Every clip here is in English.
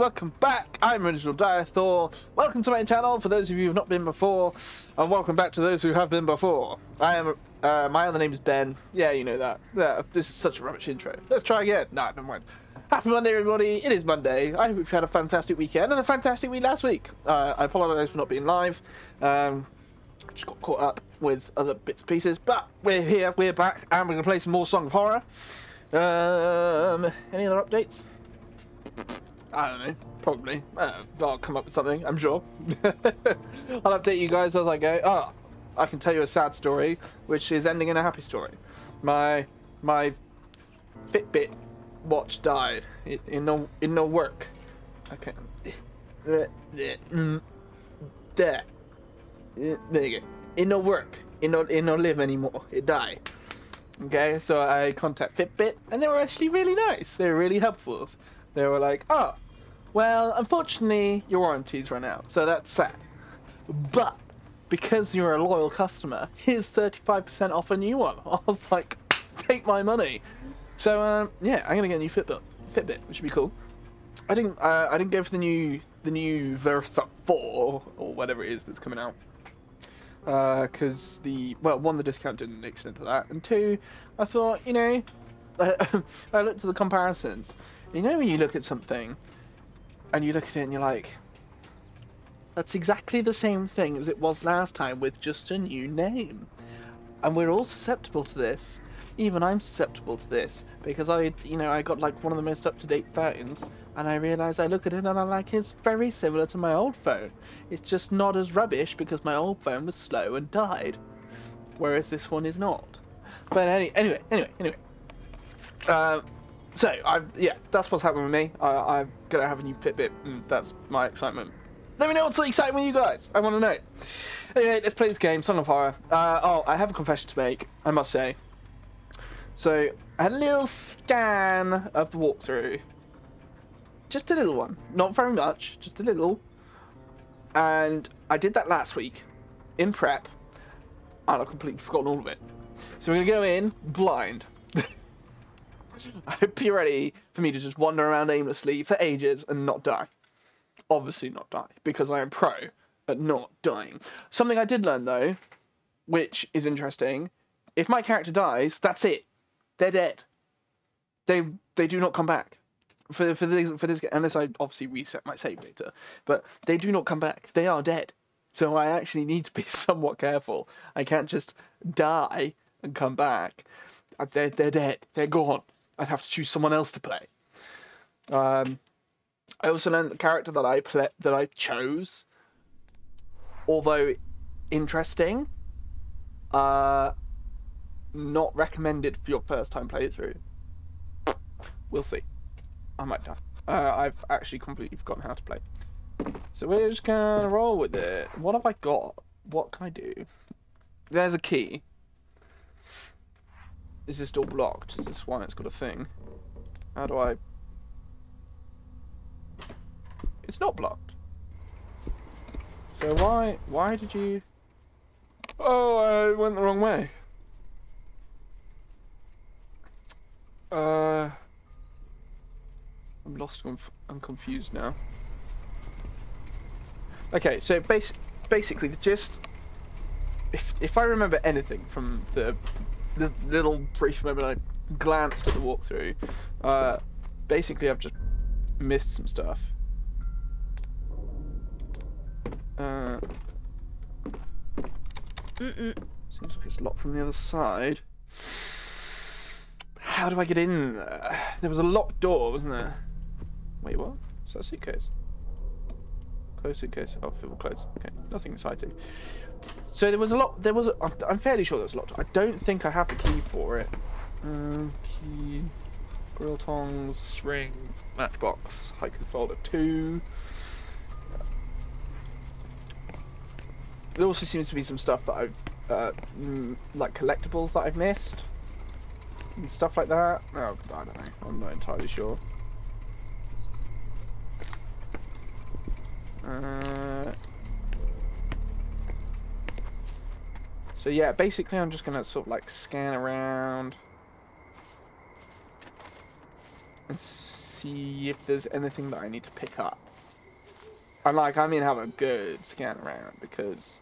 welcome back. I'm Original Diathor. Welcome to my channel for those of you who have not been before, and welcome back to those who have been before. I am, my other name is Ben. Yeah, you know that. Yeah, this is such a rubbish intro. Let's try again. Nah, never mind. Happy Monday, everybody. It is Monday. I hope you've had a fantastic weekend and a fantastic week last week. I apologise for not being live. Just got caught up with other bits and pieces, but we're here, we're back, and we're going to play some more Song of Horror. Any other updates? I don't know, probably. I'll come up with something, I'm sure. I'll update you guys as I go. Oh, I can tell you a sad story, which is ending in a happy story. My Fitbit watch died. In no work. Okay. There you go. It no work. It no live anymore. It died. Okay, so I contact Fitbit, and they were actually really nice. They were really helpful. They were like, oh, well, unfortunately, your warranty's run out, so that's sad. But, because you're a loyal customer, here's 35% off a new one. I was like, take my money. So, yeah, I'm gonna get a new Fitbit, which would be cool. I didn't go for the new Versa 4, or whatever it is that's coming out. Because one, the discount didn't extend to that, and two, I thought, you know, I looked at the comparisons. You know when you look at something, and you look at it and you're like, that's exactly the same thing as it was last time with just a new name. And we're all susceptible to this. Even I'm susceptible to this, because I got like one of the most up-to-date phones, and I realised I look at it and I'm like, it's very similar to my old phone. It's just not as rubbish because my old phone was slow and died, whereas this one is not. But anyway. So that's what's happening with me. I'm gonna have a new Fitbit, and that's my excitement. Let me know what's so exciting with you guys. I want to know. Anyway, let's play this game, Song of Horror. I have a confession to make, I must say. So I had a little scan of the walkthrough, just a little one, not very much, just a little. And I did that last week in prep, and I've completely forgotten all of it. So we're gonna go in blind. I hope you're ready for me to just wander around aimlessly for ages and not die. Obviously not die, because I am pro at not dying. Something I did learn though, which is interesting, if my character dies, that's it. They're dead. They do not come back. For this, unless I obviously reset my save data, but they do not come back. They are dead. So I actually need to be somewhat careful. I can't just die and come back. They're dead. They're gone. I'd have to choose someone else to play. I also learned the character that I chose, although interesting, not recommended for your first time playthrough. We'll see. I might die. I've actually completely forgotten how to play. So we're just gonna roll with it. What have I got? What can I do? There's a key. Is this door blocked? Is this one? It's got a thing. How do I... It's not blocked. So why did you... Oh, I went the wrong way. I'm lost. I'm confused now. Okay, so basically the gist, if I remember anything from the little brief moment I glanced at the walkthrough, basically I've just missed some stuff. Seems like it's locked from the other side. How do I get in there? There was a locked door, wasn't there? Wait, what? Is that a suitcase? Close suitcase. Oh, filled clothes. Okay, nothing exciting. So there was a lot. I'm fairly sure there was a lot. I don't think I have the key for it. Key, grill tongs, ring, matchbox, haiku folder 2. There also seems to be some stuff that I've, like collectibles that I've missed. And stuff like that. Oh, I don't know. I'm not entirely sure. So yeah, basically I'm just gonna sort of like scan around and see if there's anything that I need to pick up. And like, I mean, have a good scan around because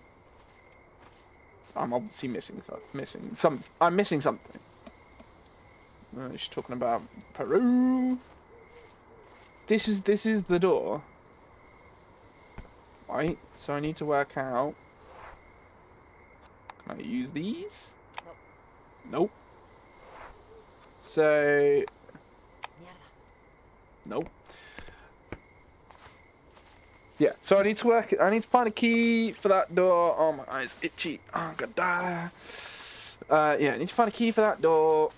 I'm obviously missing something. I'm missing something. She's talking about Peru. This is the door. Right, so I need to work out. Can I use these? Nope. So nope. Yeah, so I need to find a key for that door. Oh my eyes itchy. Oh, I'm gonna die. Yeah, I need to find a key for that door.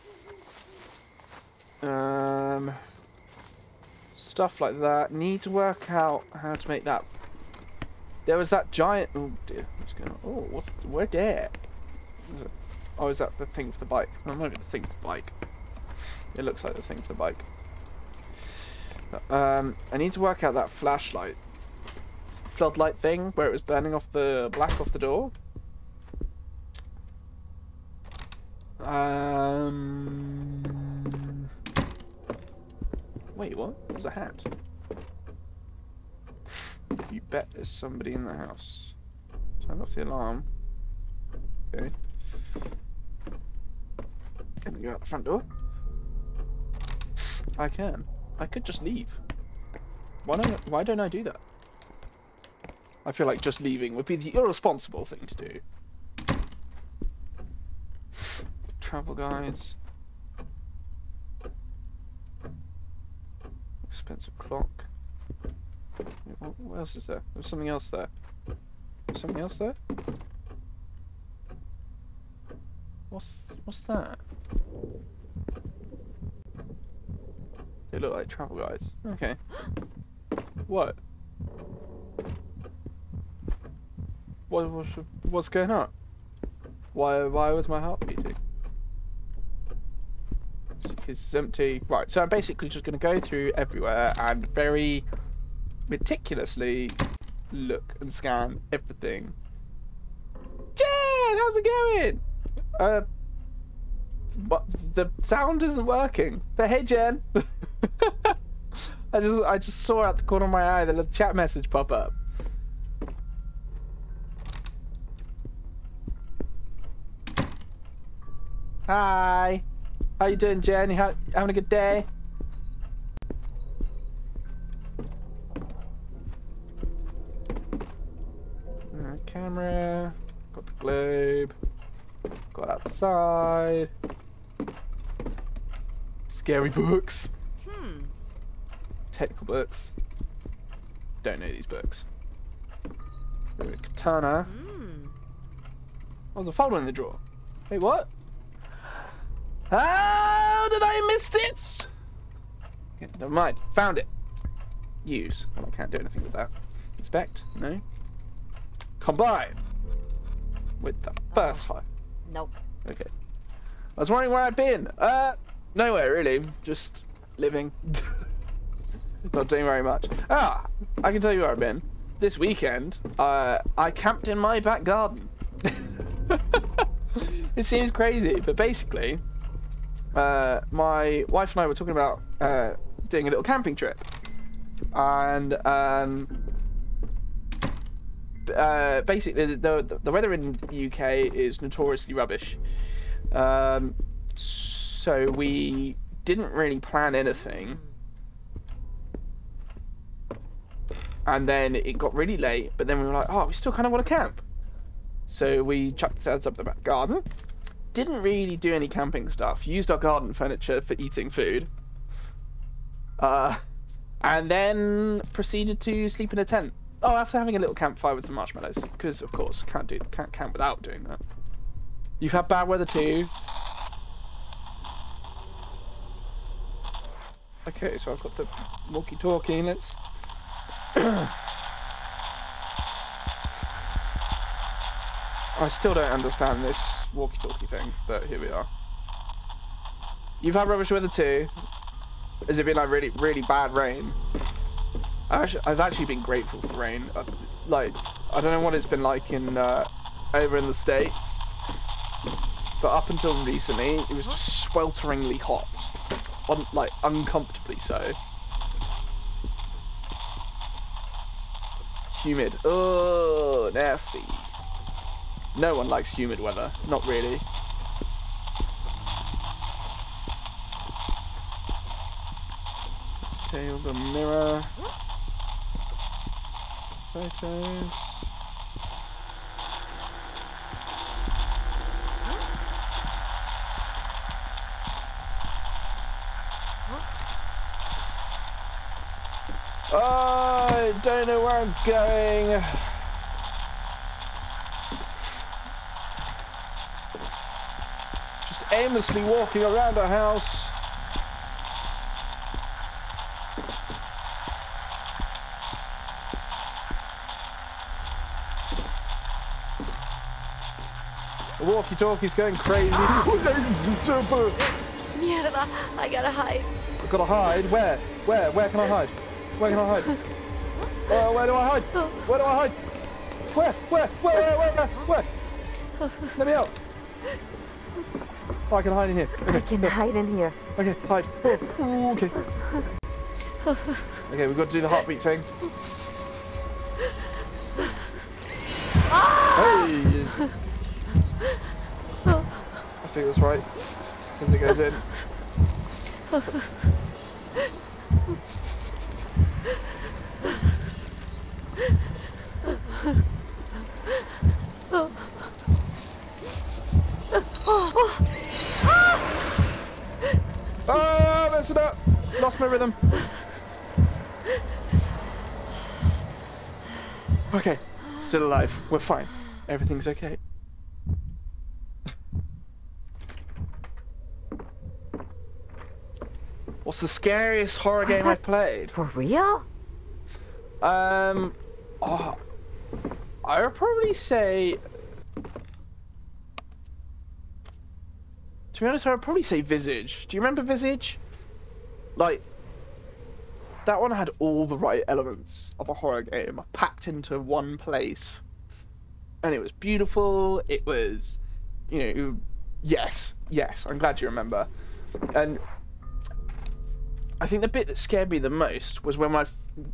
Stuff like that. Need to work out how to make that. There was that giant. Oh dear, what's going on? Oh, where there? Oh, is that the thing for the bike? No, maybe the thing for the bike. It looks like the thing for the bike. I need to work out that flashlight, floodlight thing where it was burning off the black off the door. Wait, what? There's a hat. You bet there's somebody in the house. Turn off the alarm. Okay. Can we go out the front door? I can. I could just leave. Why don't I do that? I feel like just leaving would be the irresponsible thing to do. Travel guides. Expensive clock. What else is there? There's something else there. There's something else there? What's that? They look like travel guides. Okay. What? What's going on? Why was my heart beating? It's empty. Right, so I'm basically just going to go through everywhere and very meticulously look and scan everything. Jen, how's it going? But the sound isn't working. But hey, Jen. I just saw out the corner of my eye the little chat message pop up. Hi. How you doing, Jen? You having a good day? Camera. Got the globe. Got outside. Scary books. Technical books. Don't know these books. Katana. Oh, there's a folder in the drawer. Wait, what? How did I miss this? Okay, never mind. Found it. Use. Well, I can't do anything with that. Inspect. No. Combine. With the first file. Nope. Okay. I was wondering where I've been. Nowhere really. Just living. Not doing very much. Ah, I can tell you where I've been. This weekend, I camped in my back garden. It seems crazy, but basically, my wife and I were talking about doing a little camping trip, and basically the weather in the UK is notoriously rubbish, so we didn't really plan anything, and then it got really late, but then we were like, oh, we still kind of want to camp, so we chucked ourselves up the back garden. Didn't really do any camping stuff, used our garden furniture for eating food, and then proceeded to sleep in a tent. Oh, after having a little campfire with some marshmallows, because of course can't camp without doing that. You've had bad weather too. Okay, so I've got the walkie-talkie. Let's. I still don't understand this walkie-talkie thing, but here we are. You've had rubbish weather too. Has it been like really, really bad rain? I've actually been grateful for rain. Like, I don't know what it's been like in over in the States, but up until recently, it was just swelteringly hot, like uncomfortably so. humid. Oh, nasty. No one likes humid weather. Not really. Let's take the mirror. Photos. I don't know where I'm going. Just aimlessly walking around a house. The walkie-talkie's going crazy. Mierda, I gotta hide. I've got to hide? Where? Where can I hide? Where can I hide? Where do I hide? Where do I hide? Where? Let me out. Oh, I can hide in here. Okay. I can hide in here. Okay, hide. Oh, okay. Okay, we've got to do the heartbeat thing. Hey! I think that's right. Since it goes in. Ah, messed it up. Lost my rhythm. Okay, still alive. We're fine. Everything's okay. What's the scariest horror game I've played? For real? Oh, I would probably say. To be honest, I would probably say Visage. Do you remember Visage? Like, that one had all the right elements of a horror game packed into one place. And it was beautiful, it was, you know, yes, I'm glad you remember. And I think the bit that scared me the most was when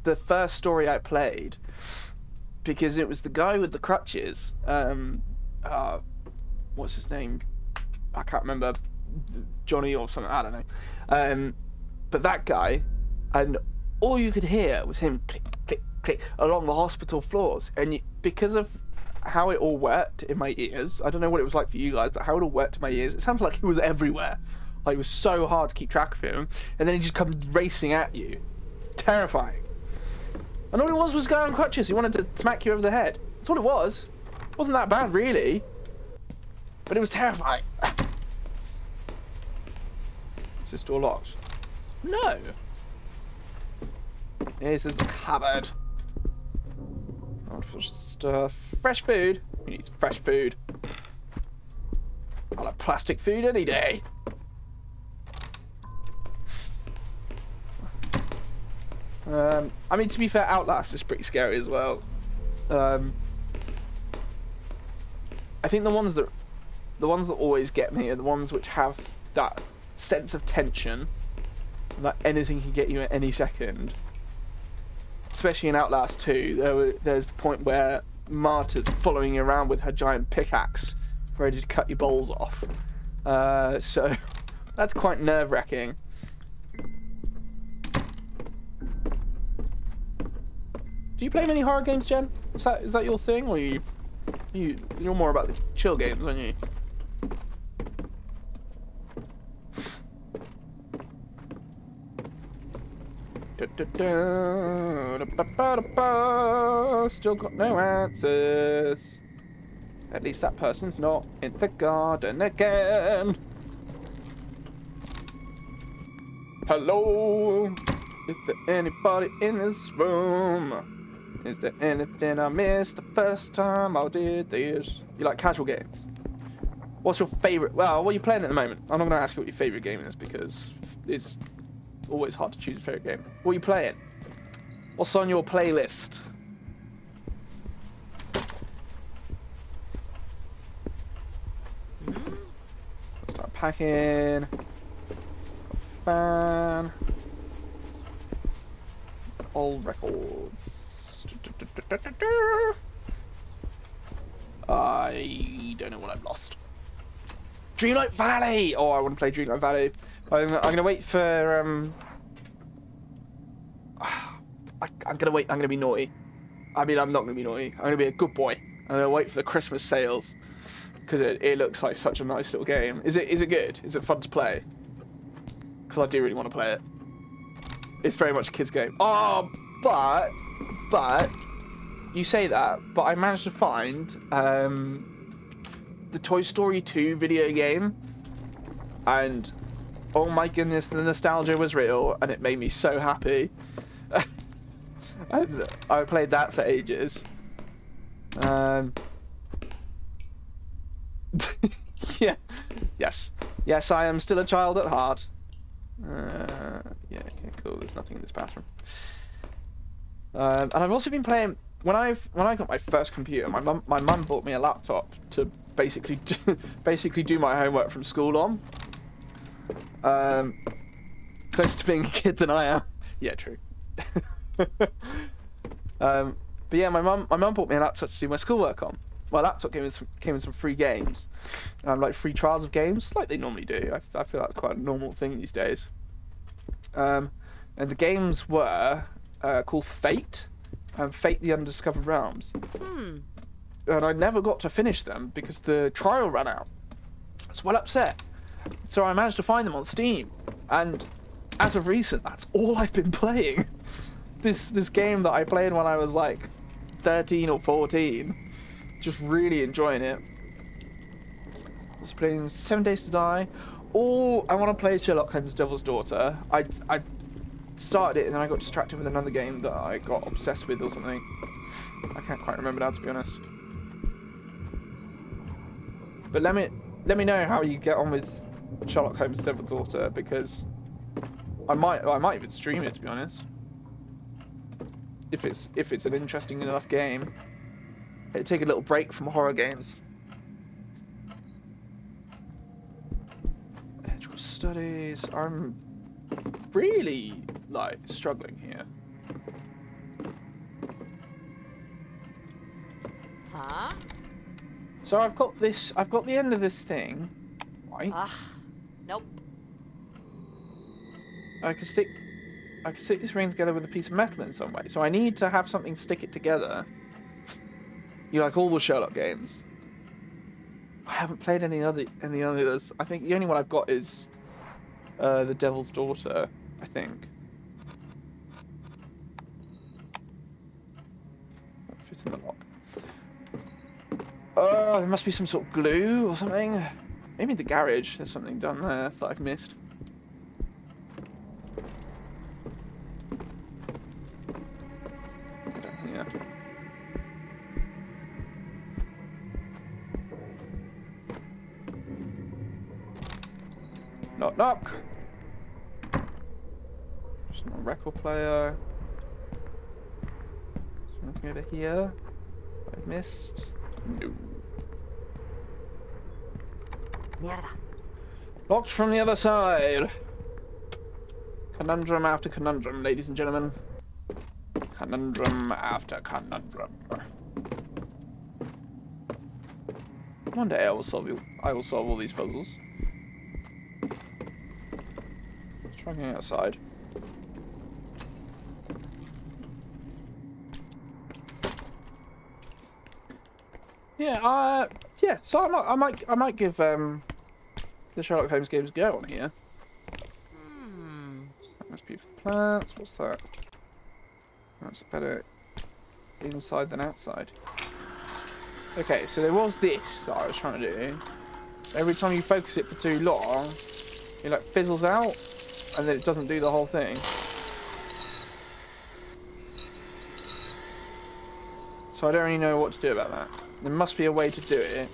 the first story I played, because it was the guy with the crutches, what's his name? I can't remember, Johnny or something, I don't know. But that guy, and all you could hear was him click, click, click along the hospital floors. And because of how it all worked in my ears, I don't know what it was like for you guys, but how it all worked in my ears, it sounded like he was everywhere. Like, it was so hard to keep track of him. And then he just comes racing at you. Terrifying. And all it was a guy on crutches. He wanted to smack you over the head. That's all it was. It wasn't that bad, really. But it was terrifying. Is this door locked? No. This is a cupboard. Just fresh food. Who needs fresh food? I like plastic food any day. I mean, to be fair, Outlast is pretty scary as well. I think the ones that always get me are the ones which have that sense of tension, that anything can get you at any second. Especially in Outlast 2, there's the point where Marta's following you around with her giant pickaxe, ready to cut your balls off. So that's quite nerve-wracking. Do you play many horror games, Jen? Is that your thing, or you're more about the chill games, aren't you? Still got no answers. At least that person's not in the garden again. Hello? Is there anybody in this room? Is there anything I missed the first time I did this? You like casual games? What's your favourite? Well, what are you playing at the moment? I'm not going to ask you what your favourite game is because it's always hard to choose a favourite game. What are you playing? What's on your playlist? Start packing. Fan. Old records. I don't know what I've lost. Dreamlight Valley! Oh, I want to play Dreamlight Valley. I'm gonna wait for I'm gonna wait. I'm gonna be naughty. I mean, I'm not gonna be naughty. I'm gonna be a good boy. I'm gonna wait for the Christmas sales because it looks like such a nice little game. Is it good? Is it fun to play? Because I do really want to play it. It's very much a kid's game. Oh, but you say that, but I managed to find the Toy Story 2 video game, and oh my goodness, the nostalgia was real, and it made me so happy. And I played that for ages. Yeah, yes, I am still a child at heart. Yeah, okay, cool. There's nothing in this bathroom. And I've also been playing when I got my first computer. My mum bought me a laptop to basically do my homework from school on. Closer to being a kid than I am. Yeah, true. But yeah, my mum bought me a laptop to do my schoolwork on. My laptop came with some free games, like free trials of games, like they normally do. I feel that's quite a normal thing these days. And the games were called Fate and Fate: The Undiscovered Realms. And I never got to finish them because the trial ran out. I was well upset. So I managed to find them on Steam, and as of recent, that's all I've been playing. This game that I played when I was like 13 or 14, just really enjoying it. Just playing 7 Days to Die. Or I want to play Sherlock Holmes' Devil's Daughter. I started it and then I got distracted with another game that I got obsessed with or something. I can't quite remember now, to be honest. But let me know how you get on with Sherlock Holmes' Devil's Daughter, because I might even stream it, to be honest. If it's an interesting enough game. It'd take a little break from horror games. Electrical studies. I'm really like struggling here. Huh? So I've got the end of this thing, right? Nope. I can stick this ring together with a piece of metal in some way. So I need to have something to stick it together. You like all the Sherlock games. I haven't played any others. I think the only one I've got is The Devil's Daughter, I think. That fits in the lock. Oh, there must be some sort of glue or something. Maybe in the garage there's something done there that I've missed. Down here. Knock knock. There's no record player. Is there anything over here I've missed? No. Mierda. Locked from the other side. Conundrum after conundrum, ladies and gentlemen. Conundrum after conundrum. One day I will solve all these puzzles. Let's try going outside. Yeah, yeah. So I might give the Sherlock Holmes games a go on here. That must be for plants. What's that? That's better inside than outside. Okay, so there was this that I was trying to do. Every time you focus it for too long, it like fizzles out, and then it doesn't do the whole thing. So I don't really know what to do about that. There must be a way to do it.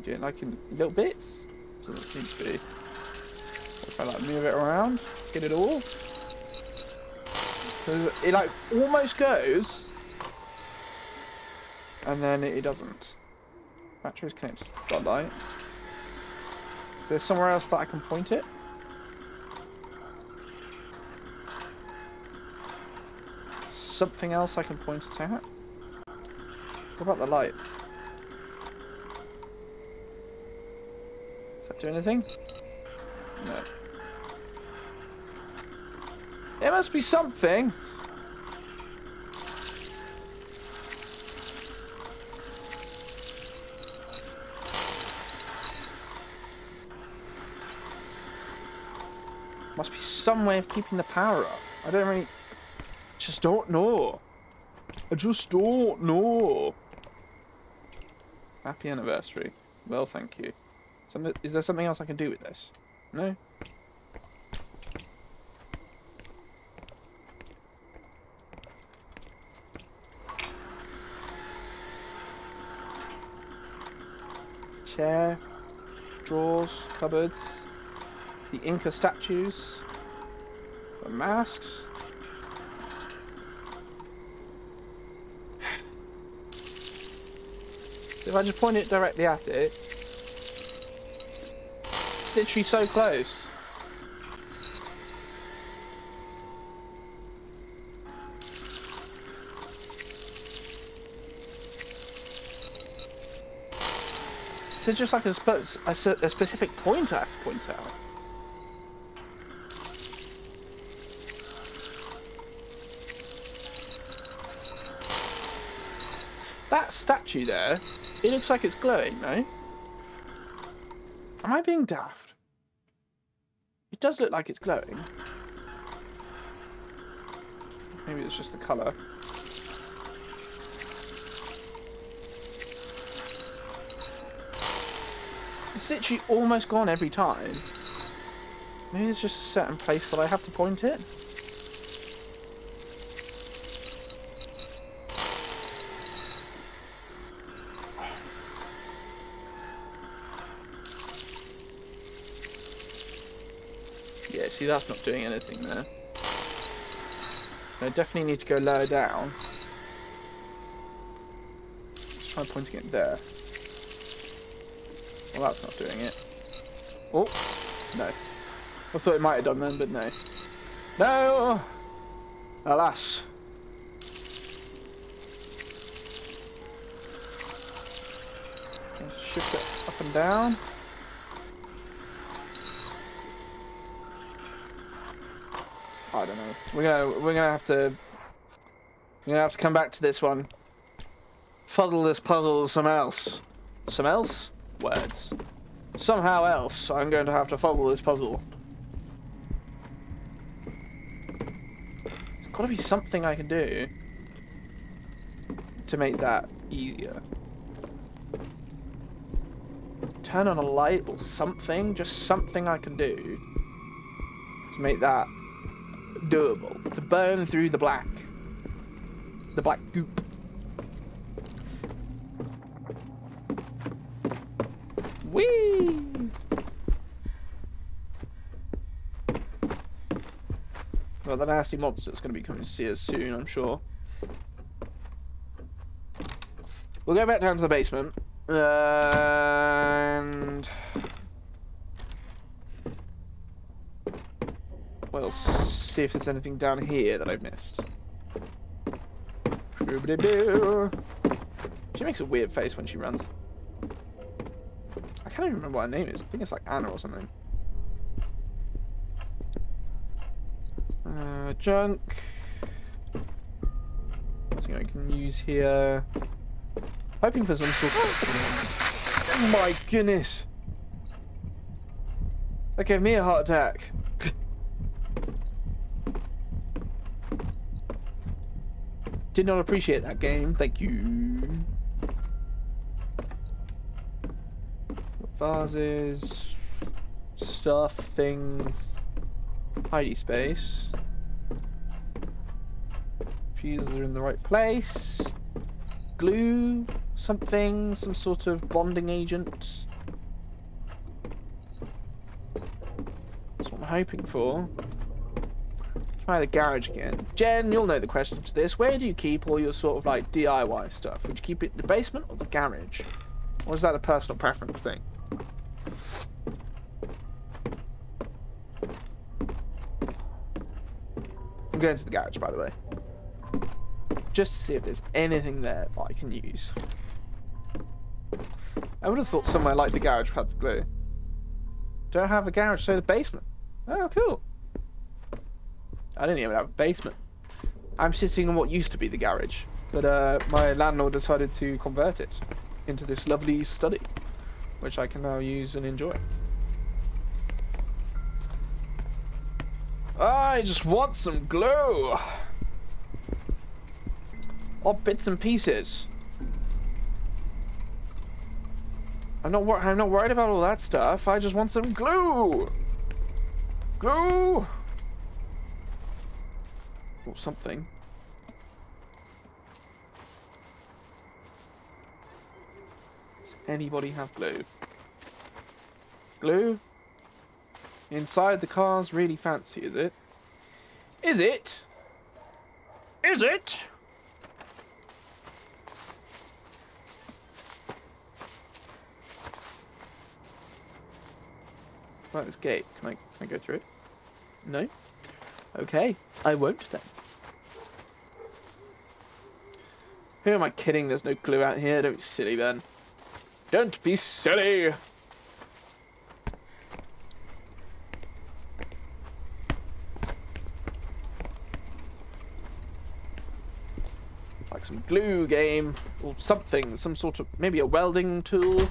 Do it like in little bits? Doesn't seem to be. If I like move it around, get it all. So it like almost goes, and then it doesn't. Battery is connected to the floodlight. Is there somewhere else that I can point it? something else I can point it at? What about the lights? Does that do anything? No. There must be something. Must be some way of keeping the power up. I don't really... just don't know. I just don't know. Happy anniversary. Well, thank you. Is there something else I can do with this? No? Chair. Drawers. Cupboards. The Inca statues. The masks. So if I just point it directly at it, it's literally so close. So just like a specific point I have to point out. That statue there, it looks like it's glowing, no? Am I being daft? It does look like it's glowing. Maybe it's just the colour. It's literally almost gone every time. Maybe there's just a certain place that I have to point it. Yeah, see, that's not doing anything there. I definitely need to go lower down. Let's try pointing it there. Well, that's not doing it. Oh, no. I thought it might have done then, but no. No! Alas. Let's shift it up and down. I don't know. We're gonna have to come back to this one. Fuddle this puzzle some else. Some else? Words. Somehow else, I'm going to have to follow this puzzle. There's got to be something I can do to make that easier. Turn on a light or something, just something I can do to make that doable. To burn through the black goop. Whee! Well, the nasty monster's going to be coming to see us soon, I'm sure. We'll go back down to the basement. And we'll see if there's anything down here that I've missed. She makes a weird face when she runs. I can't even remember what her name is. I think it's like Anna or something. Junk. Nothing I can use here. Hoping for some sort of... Oh my goodness! That gave me a heart attack. Did not appreciate that game. Thank you. Vases, stuff, things, hidey space. Fuses are in the right place. Glue, something, some sort of bonding agent. That's what I'm hoping for. Try the garage again. Jen, you'll know the question to this. Where do you keep all your sort of like DIY stuff? Would you keep it in the basement or the garage? Or is that a personal preference thing? I'm going to the garage, by the way. just to see if there's anything there that I can use. I would have thought somewhere like the garage had the glue. Don't have a garage, so the basement. Oh, cool. I didn't even have a basement. I'm sitting in what used to be the garage, but my landlord decided to convert it into this lovely study, which I can now use and enjoy. I just want some glue. Or bits and pieces. I'm not worried about all that stuff. I just want some glue. Glue. Or something. Does anybody have glue? Glue? Inside the car's really fancy, is it? Is it? Is it? Right, this gate. Can I go through it? No? Okay, I won't then. Who am I kidding? There's no glue out here. Don't be silly, then. Don't be silly! Like some glue game or something, some sort of, maybe a welding tool.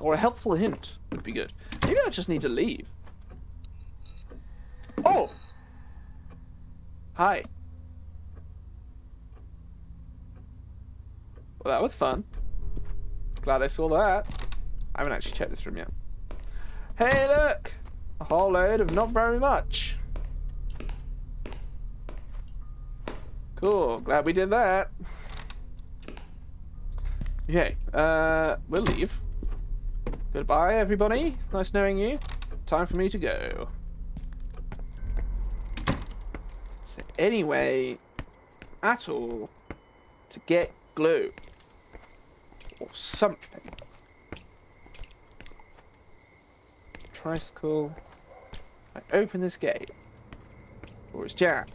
Or a helpful hint would be good. Maybe I just need to leave. Oh! Hi. Well, that was fun. Glad I saw that. I haven't actually checked this room yet. Hey, look! A whole load of not very much. Cool. Glad we did that. Okay. We'll leave. Goodbye, everybody. Nice knowing you. Time for me to go. So, anyway, at all, to get glue or something. Tricycle. I open this gate, or it's jammed.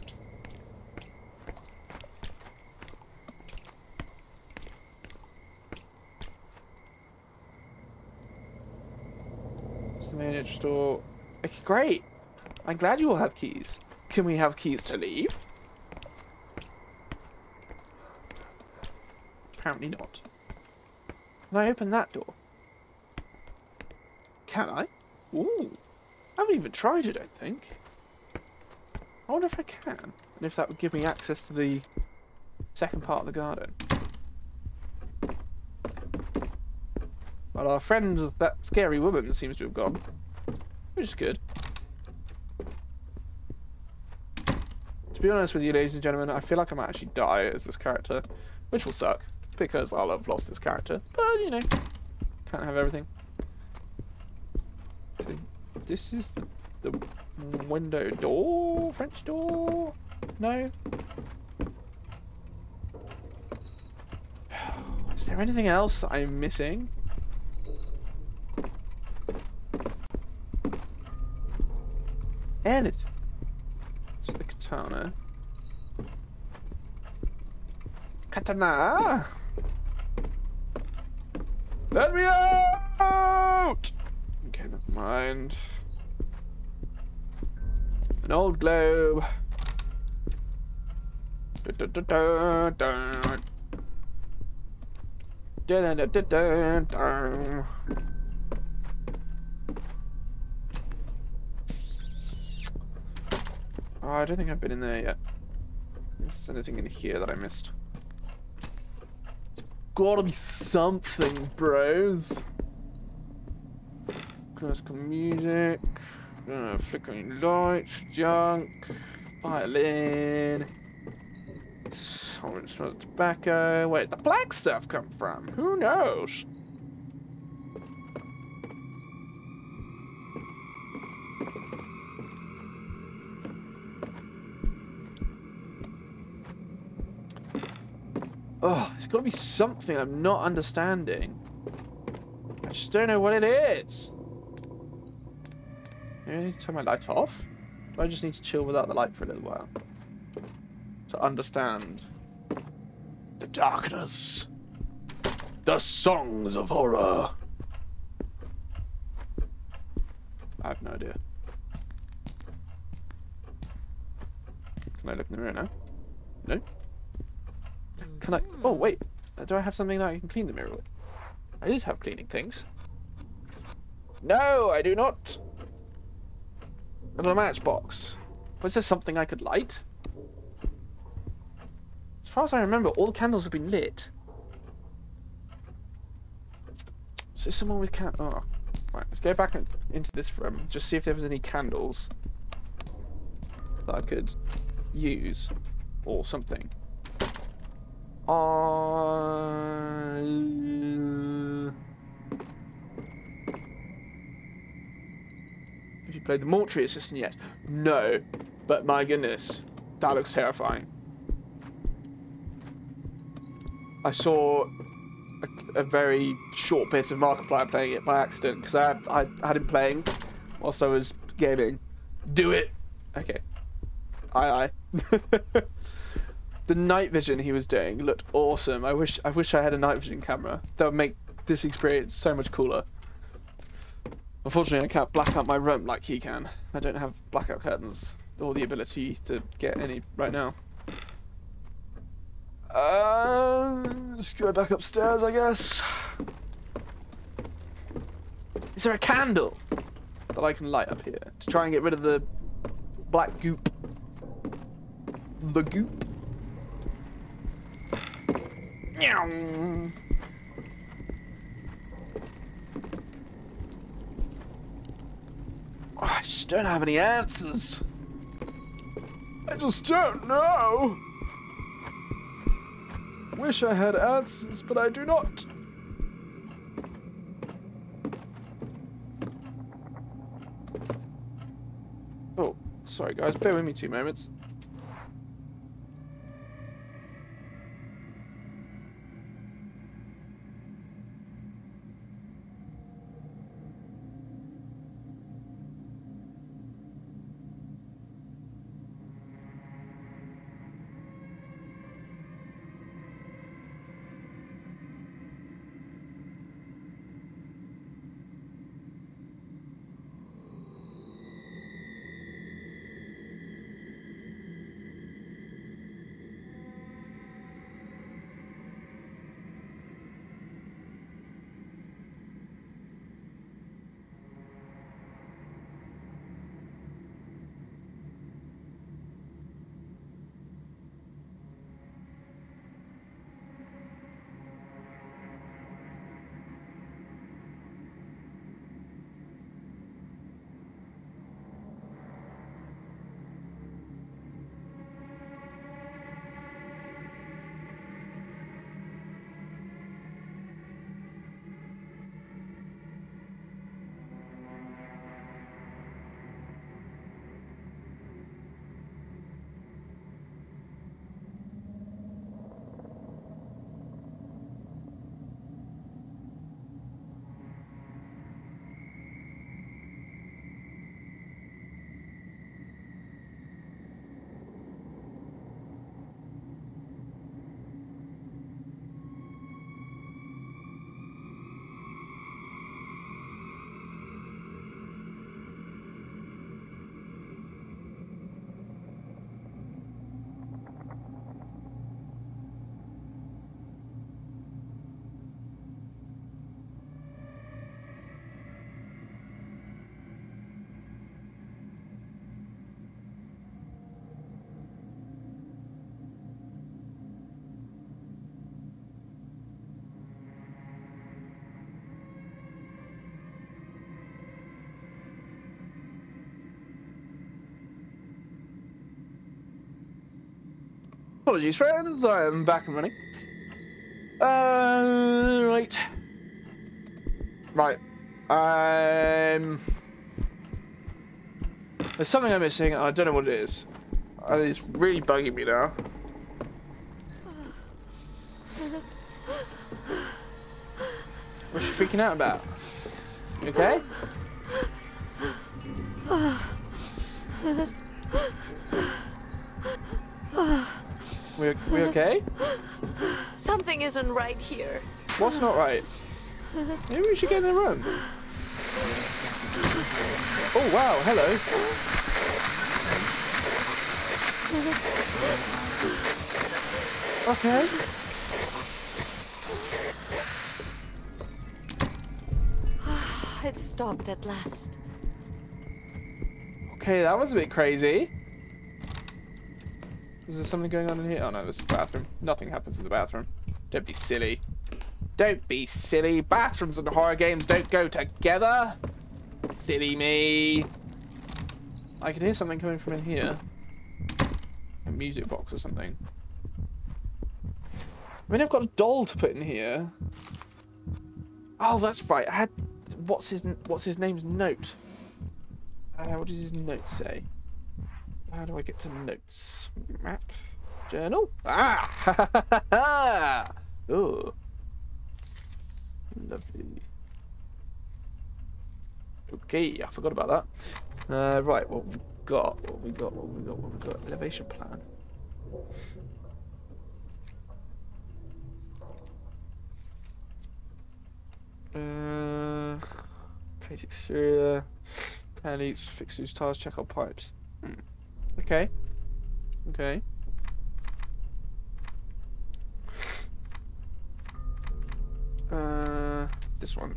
Manage store. Okay, great. I'm glad you all have keys. Can we have keys to leave? Apparently not. Can I open that door? Can I? Ooh. I haven't even tried it, I think. I wonder if I can. And if that would give me access to the second part of the garden. Well, our friend of that scary woman seems to have gone, which is good. To be honest with you, ladies and gentlemen, I feel like I might actually die as this character, which will suck, because I'll have lost this character. But, you know, can't have everything. So, this is the window door? French door? No? Is there anything else that I'm missing? Anything. It's the katana. Katana! Let me out! Okay, never mind. An old globe. Da da da da da da da da da. Oh, I don't think I've been in there yet. Is there anything in here that I missed? It's gotta be something, bros. Classical music, flickering lights, junk, violin. Someone smells tobacco. Where did the black stuff come from? Who knows? Oh, there's got to be something I'm not understanding. I just don't know what it is. Maybe I need to turn my light off? Do I just need to chill without the light for a little while? To understand the darkness. The songs of horror. I have no idea. Can I look in the mirror now? No? Can I? Oh wait, do I have something that I can clean the mirror with? I did have cleaning things. No, I do not. And a matchbox. Was there something I could light? As far as I remember, all the candles have been lit. So someone with oh, right. Let's go back into this room. Just see if there was any candles that I could use or something. Have you played the Mortuary Assistant yet? No, but my goodness, that looks terrifying. I saw a very short bit of Markiplier playing it by accident because I had him playing whilst I was gaming. Do it. Okay. Aye. The night vision he was doing looked awesome. I wish I had a night vision camera. That would make this experience so much cooler. Unfortunately, I can't black out my room like he can. I don't have blackout curtains or the ability to get any right now. Just go back upstairs, I guess. Is there a candle that I can light up here to try and get rid of the black goop? The goop. Meow. Oh, I just don't have any answers. I just don't know. Wish I had answers, but I do not. Oh, sorry guys, bear with me 2 moments. Apologies, friends. I am back and running. Right. There's something I'm missing, and I don't know what it is. It's really bugging me now. What's she freaking out about? You okay? We okay? Something isn't right here. What's not right? Maybe we should get in the room. Oh wow, hello. Okay. It stopped at last. Okay, that was a bit crazy. Is there something going on in here? Oh no, this is the bathroom. Nothing happens in the bathroom. Don't be silly. Don't be silly. Bathrooms and horror games don't go together. Silly me. I can hear something coming from in here. A music box or something. I mean, I've got a doll to put in here. Oh, that's right. I had what's his name's note. What does his note say? How do I get to notes? Map, journal. Ah, oh, lovely. Okay, I forgot about that. Right, what we got? What we got? What we got? What we got? Elevation plan. Place exterior. Plan each, fix these tires, check out pipes. Okay. Okay. This one.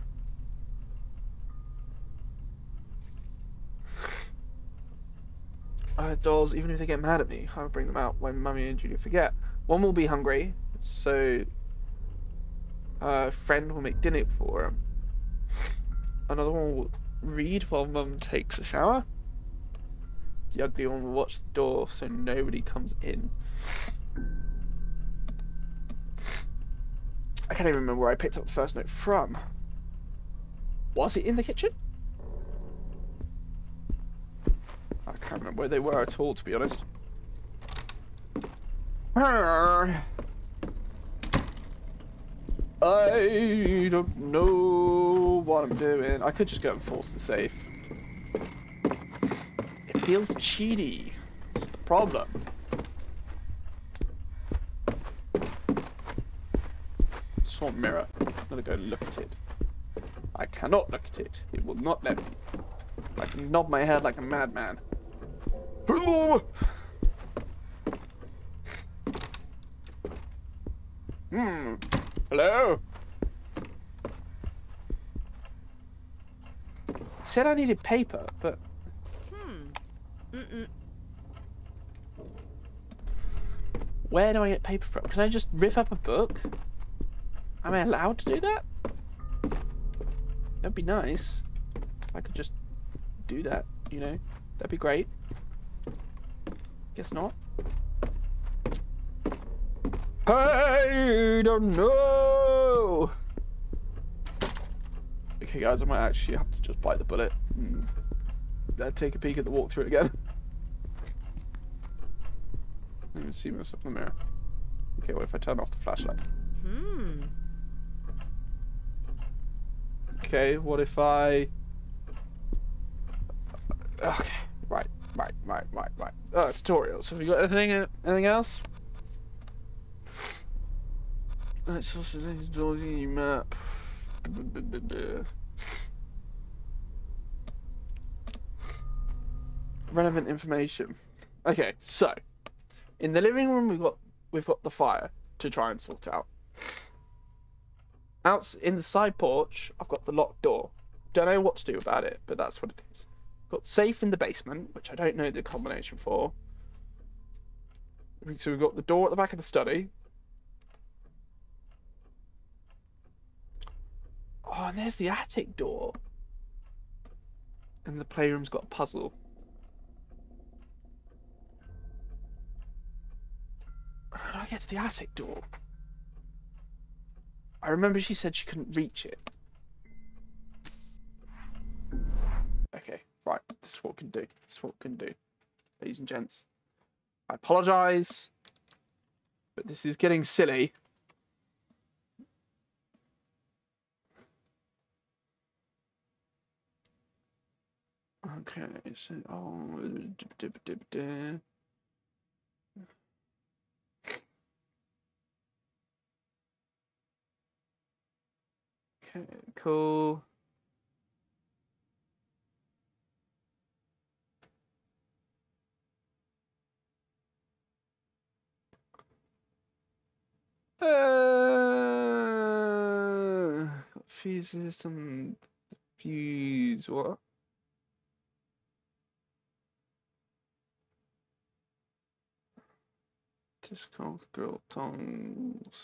Dolls, even if they get mad at me, I'll bring them out when Mummy and Julia forget. One will be hungry, so a friend will make dinner for him. Another one will read while Mum takes a shower. The ugly one will watch the door so nobody comes in. I can't even remember where I picked up the first note from. Was it in the kitchen? I can't remember where they were at all, to be honest. I don't know what I'm doing. I could just go and force the safe. It feels cheaty. It's the problem. Swamp mirror. I'm gonna go look at it. I cannot look at it. It will not let me. I can nod my head like a madman. Hello? Said I needed paper, but... Where do I get paper from? Can I just rip up a book? Am I allowed to do that? That'd be nice. If I could just do that, you know? That'd be great. Guess not. I don't know. Okay, guys, I might actually have to just bite the bullet and take a peek at the walkthrough again. I don't even see myself in the mirror. Okay, what if I turn off the flashlight? Okay, what if I... Okay, right. Tutorials. Have you got anything else? That's also the map. Relevant information. Okay, so in the living room we've got the fire to try and sort out. Out in the side porch, I've got the locked door. Don't know what to do about it, but that's what it is. Got safe in the basement, which I don't know the combination for. So we've got the door at the back of the study. Oh, and there's the attic door. And the playroom's got a puzzle. How do I get to the attic door? I remember she said she couldn't reach it. Okay, right. This is what we can do. This is what we can do. Ladies and gents. I apologise. But this is getting silly. Okay, so okay, cool. Fuses some fuse what? Discount grill tongs.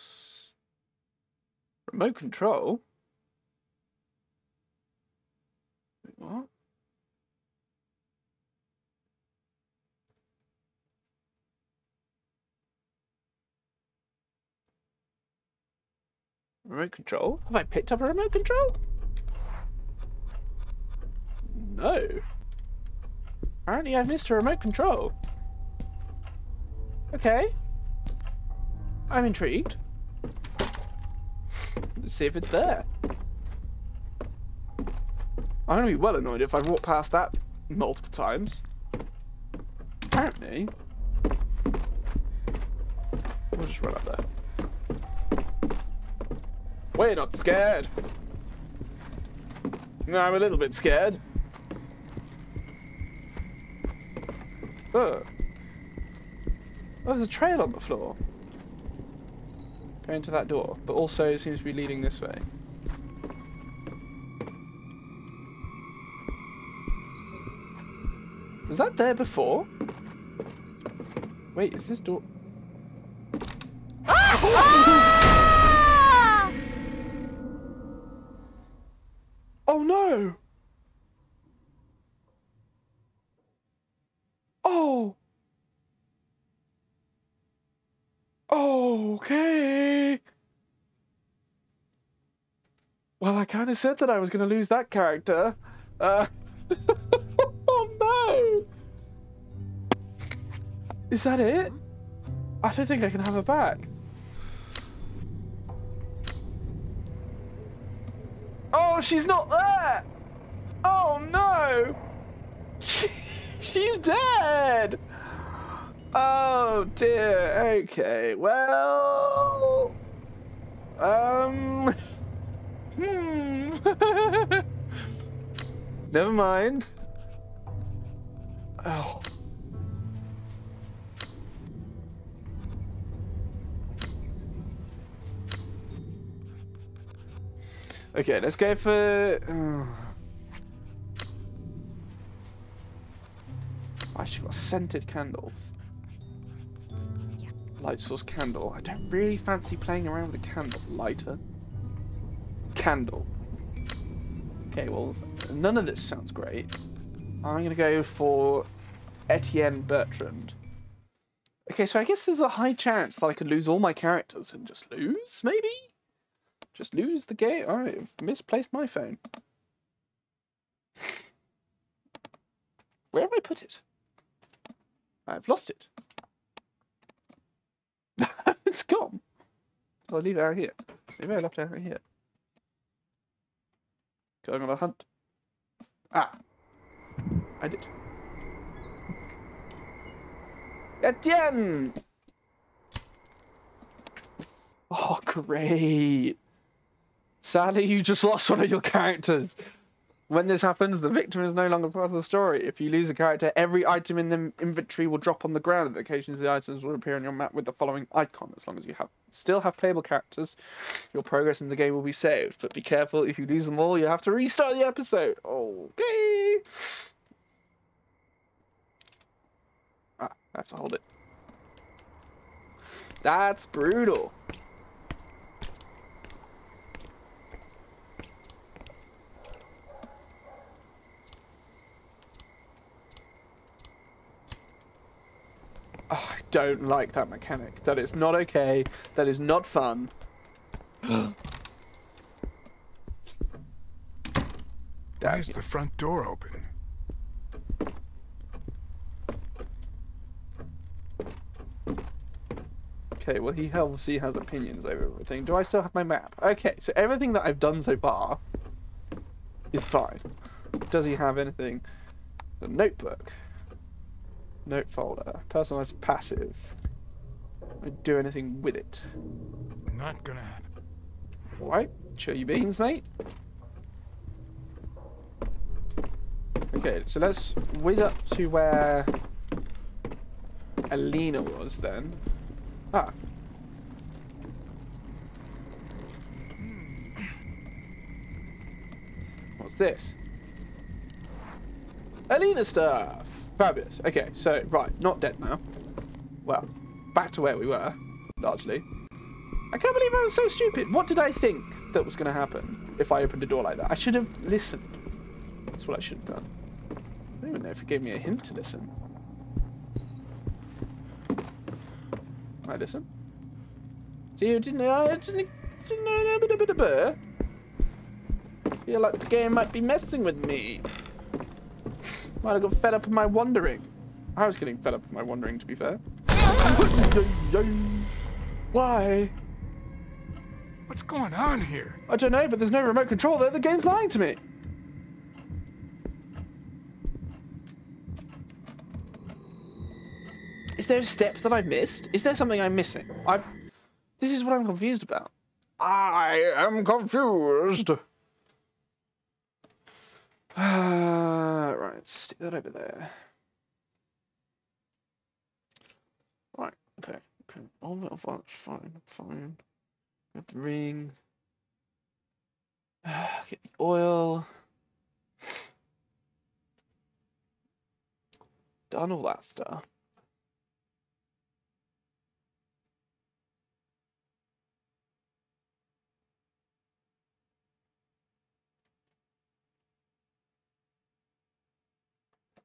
Remote control? Wait, what? Remote control? Have I picked up a remote control? No. Apparently I've missed a remote control. Okay. I'm intrigued. Let's see if it's there. I'm gonna be well annoyed if I walk past that multiple times. Apparently. We'll just run up there. We're not scared. No, I'm a little bit scared. Oh, there's a trail on the floor. Going to that door, but also it seems to be leading this way. Was that there before? Wait, is this door... Ah! Oh no! Oh! Okay! Well, I kind of said that I was going to lose that character. Oh no! Is that it? I don't think I can have her back. Oh, she's not there! Oh no! She's dead! Oh dear, okay, well... Never mind. Oh. Okay, let's go for... I actually got scented candles. Yeah. Light source candle. I don't really fancy playing around with a candle. Lighter. Candle. Okay, well, none of this sounds great. I'm going to go for Etienne Bertrand. Okay, so I guess there's a high chance that I could lose all my characters and just lose, maybe? Just lose the game. I've misplaced my phone. Where have I put it? I've lost it. It's gone. I'll leave it out here. Maybe I left it out here. Going on a hunt. Ah. I did. Etienne! Oh, great. Sadly, you just lost one of your characters. When this happens, the victim is no longer part of the story. If you lose a character, every item in the inventory will drop on the ground, and occasionally the items will appear on your map with the following icon. As long as you still have playable characters, your progress in the game will be saved. But be careful, if you lose them all, you have to restart the episode. Okay. Ah, I have to hold it. That's brutal. Oh, I don't like that mechanic. That is not okay. That is not fun. Why is the front door open? Okay, well he obviously has opinions over everything. Do I still have my map? Okay, so everything that I've done so far is fine. Does he have anything A notebook. Note folder. Personalized passive. I don't do anything with it. Not gonna happen. Alright, chill your beans, mate. Okay, so let's whiz up to where Alina was then. Ah. What's this? Alina stuff! Fabulous. Okay, so, right, not dead now. Well, back to where we were, largely. I can't believe I was so stupid. What did I think that was going to happen if I opened a door like that? I should have listened. That's what I should have done. I don't even know if it gave me a hint to listen. I listen. See, you didn't know a bit of burr. Feel like the game might be messing with me. Might have got fed up with my wandering. I was getting fed up with my wandering, to be fair. Why? What's going on here? I don't know, but there's no remote control there. The game's lying to me. Is there a step that I missed? Is there something I'm missing? This is what I'm confused about. I am confused. Right, stick that over there. Right, okay. All metal parts, fine. Get the ring. Get the oil. Done all that stuff.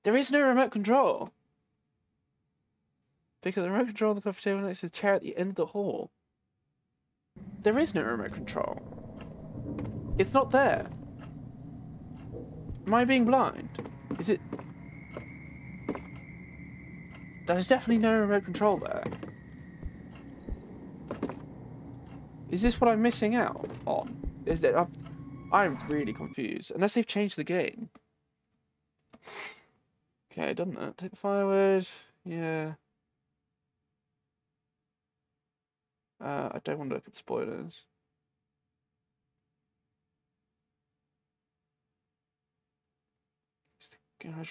There is no remote control. Pick up the remote control on the coffee table next to the chair at the end of the hall. There is no remote control. It's not there. Am I being blind? Is it... There's definitely no remote control there. Is this what I'm missing out on? Is there... I'm really confused. Unless they've changed the game. Okay, done that. Take the firewood. Yeah. I don't want to look at spoilers.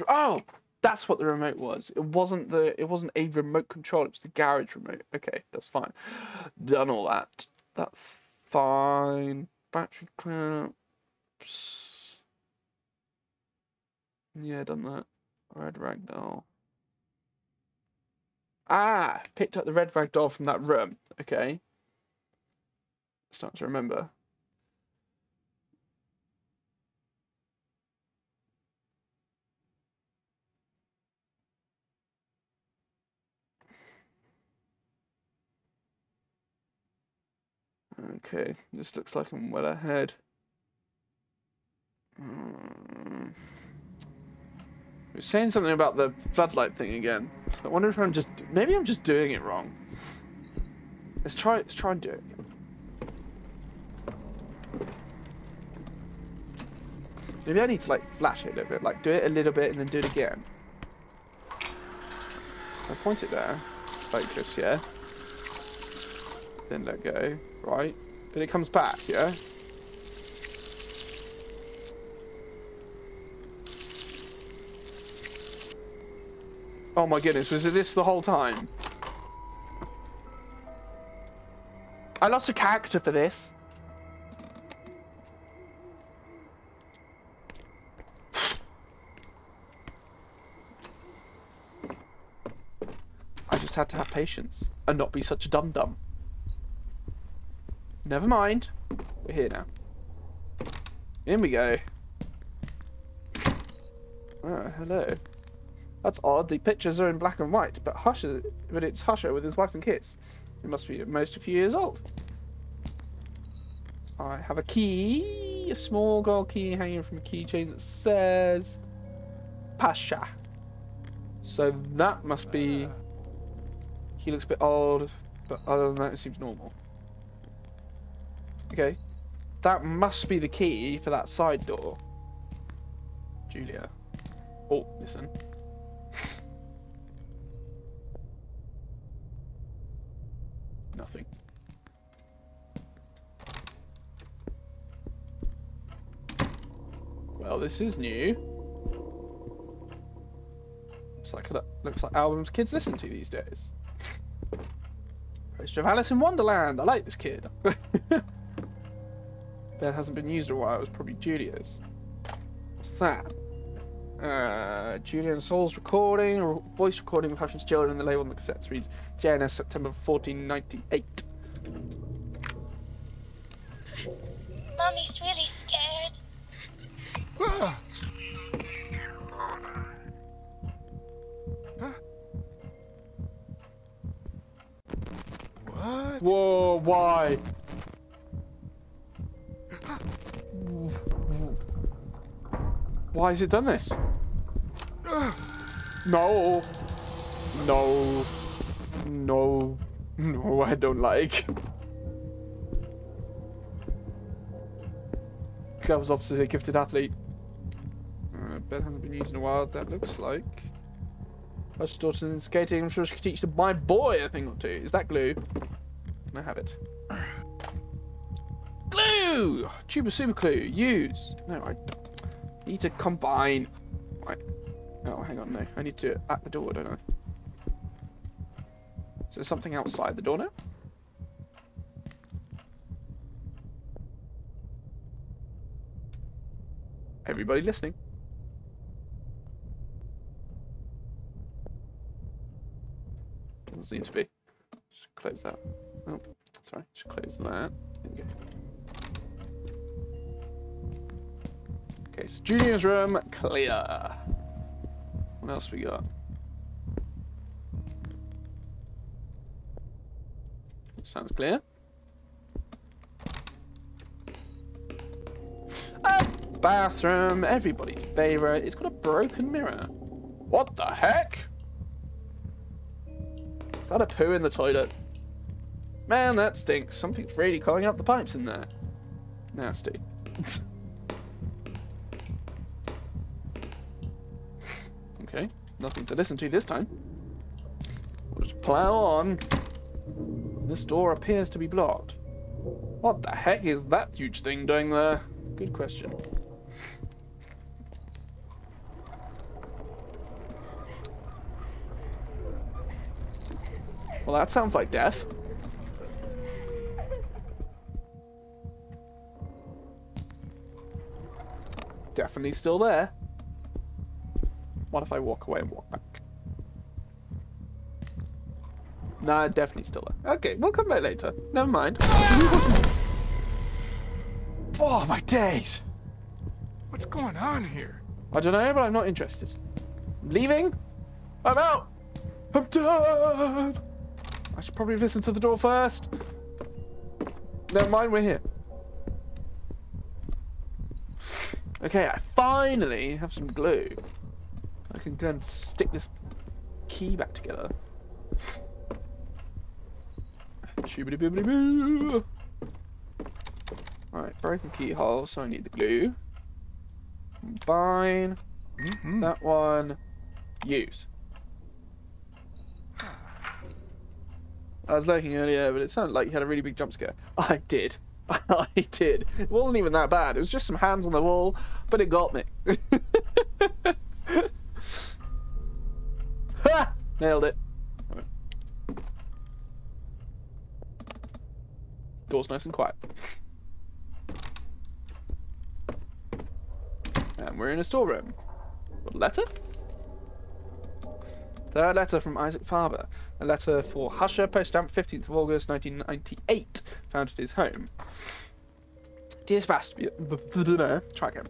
Oh, that's what the remote was. It wasn't a remote control. It was the garage remote. Okay, that's fine. Done all that. That's fine. Battery clamps. Yeah, done that. Red ragdoll. Ah, picked up the red ragdoll from that room. Okay. Starting to remember. Okay, this looks like I'm well ahead. We're saying something about the floodlight thing again. I wonder if maybe I'm just doing it wrong. Let's try and do it. Maybe I need to like flash it a little bit, like do it a little bit and then do it again. I point it there, focus, yeah. Then let go, right? But it comes back, yeah? Oh my goodness, was it this the whole time? I lost a character for this. I just had to have patience and not be such a dum-dum. Never mind. We're here now. In we go. Oh, hello. That's odd. The pictures are in black and white, but it's Husher with his wife and kids. He must be at most a few years old. I have a key, a small gold key hanging from a keychain that says Pasha. So that must be. He looks a bit old, but other than that, it seems normal. Okay, that must be the key for that side door. Julia. Oh, listen. Nothing. Well, this is new. Looks like albums kids listen to these days. Poster of Alice in Wonderland. I like this kid. That hasn't been used in a while. It was probably Julia's. What's that? Julian Saul's recording, or voice recording of Hush's children, and the label on the cassettes reads JNS September 1498. Mommy's really scared. Ah! Huh? What? Whoa, why? Why has it done this? No. No. No. No, I don't like. That was obviously a gifted athlete. Ben hasn't been used in a while, that looks like. Hush's daughter's in skating, I'm sure she could teach my boy a thing or two. Is that glue? Can I have it? Glue! Tube of super glue, use. No, I need to combine. Right. Oh, hang on, no. I need to do it at the door, don't I? Is there something outside the door now? Everybody listening? Doesn't seem to be. Just close that. Oh, sorry. Just close that. There we go. Okay, so Junior's room, clear. What else we got? Sounds clear. Bathroom, everybody's favourite. It's got a broken mirror. What the heck? Is that a poo in the toilet? Man, that stinks. Something's really clogging up the pipes in there. Nasty. Okay, nothing to listen to this time. We'll just plow on. This door appears to be blocked. What the heck is that huge thing doing there? Good question. Well, that sounds like death. Definitely still there. What if I walk away and walk back? Nah, definitely still there. Okay, we'll come back later. Never mind. Oh, my days! What's going on here? I don't know, but I'm not interested. I'm leaving? I'm out! I'm done! I should probably listen to the door first. Never mind, we're here. Okay, I finally have some glue. I can go and stick this key back together. Shoobity-boobity-boo! Alright, broken keyhole, so I need the glue. Combine. That one. Use. I was lurking earlier, but it sounded like you had a really big jump scare. I did. I did. It wasn't even that bad. It was just some hands on the wall, but it got me. Ha! Nailed it. Right. Door's nice and quiet. And we're in a storeroom. What, a letter? Third letter from Isaac Faber. A letter for Husher, post stamp 15th of August 1998, found at his home. Dear Sebastian, try again.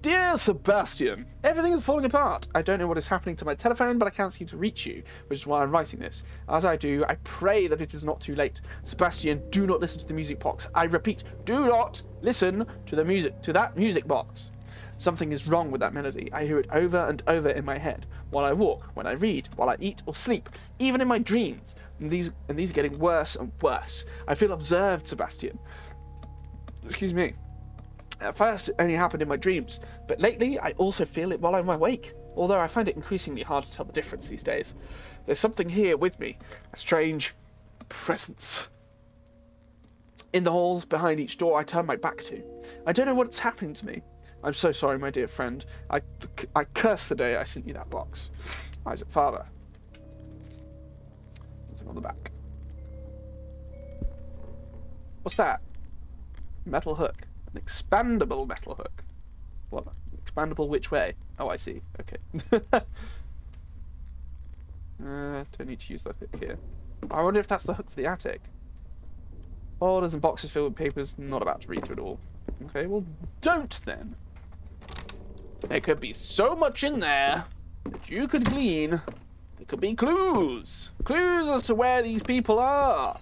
Dear Sebastian, everything is falling apart. I don't know what is happening to my telephone, but I can't seem to reach you, which is why I'm writing this. As I do, I pray that it is not too late. Sebastian, do not listen to the music box. I repeat, do not listen to the music, to that music box. Something is wrong with that melody. I hear it over and over in my head, while I walk, when I read, while I eat or sleep, even in my dreams. And these are getting worse and worse. I feel observed, Sebastian. Excuse me. At first, it only happened in my dreams, but lately, I also feel it while I'm awake. although I find it increasingly hard to tell the difference these days. There's something here with me, a strange presence. In the halls behind each door I turn my back to. I don't know what's happening to me. I'm so sorry, my dear friend. I cursed the day I sent you that box. Isaac, father. Nothing on the back. What's that? Metal hook. An expandable metal hook. What? Expandable which way? Oh, I see. Okay. Don't need to use the hook here. I wonder if that's the hook for the attic. Orders and boxes filled with papers. Not about to read through it all. Okay, well, don't then. There could be so much in there that you could glean. There could be clues. Clues as to where these people are.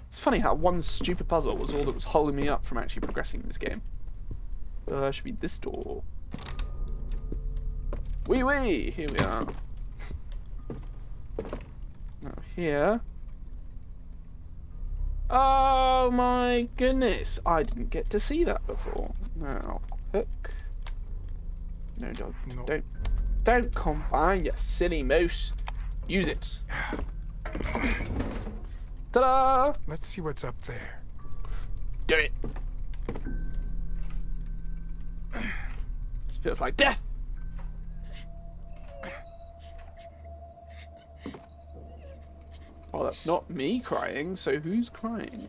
It's funny how one stupid puzzle was all that was holding me up from actually progressing in this game. Should be this door. Wee wee! Here we are. Now here. Oh my goodness! I didn't get to see that before. Now, hook. No, dog. No. Don't combine, you silly mouse. Use it. Ta-da! Let's see what's up there. Do it. This feels like death. Oh, that's not me crying, so who's crying?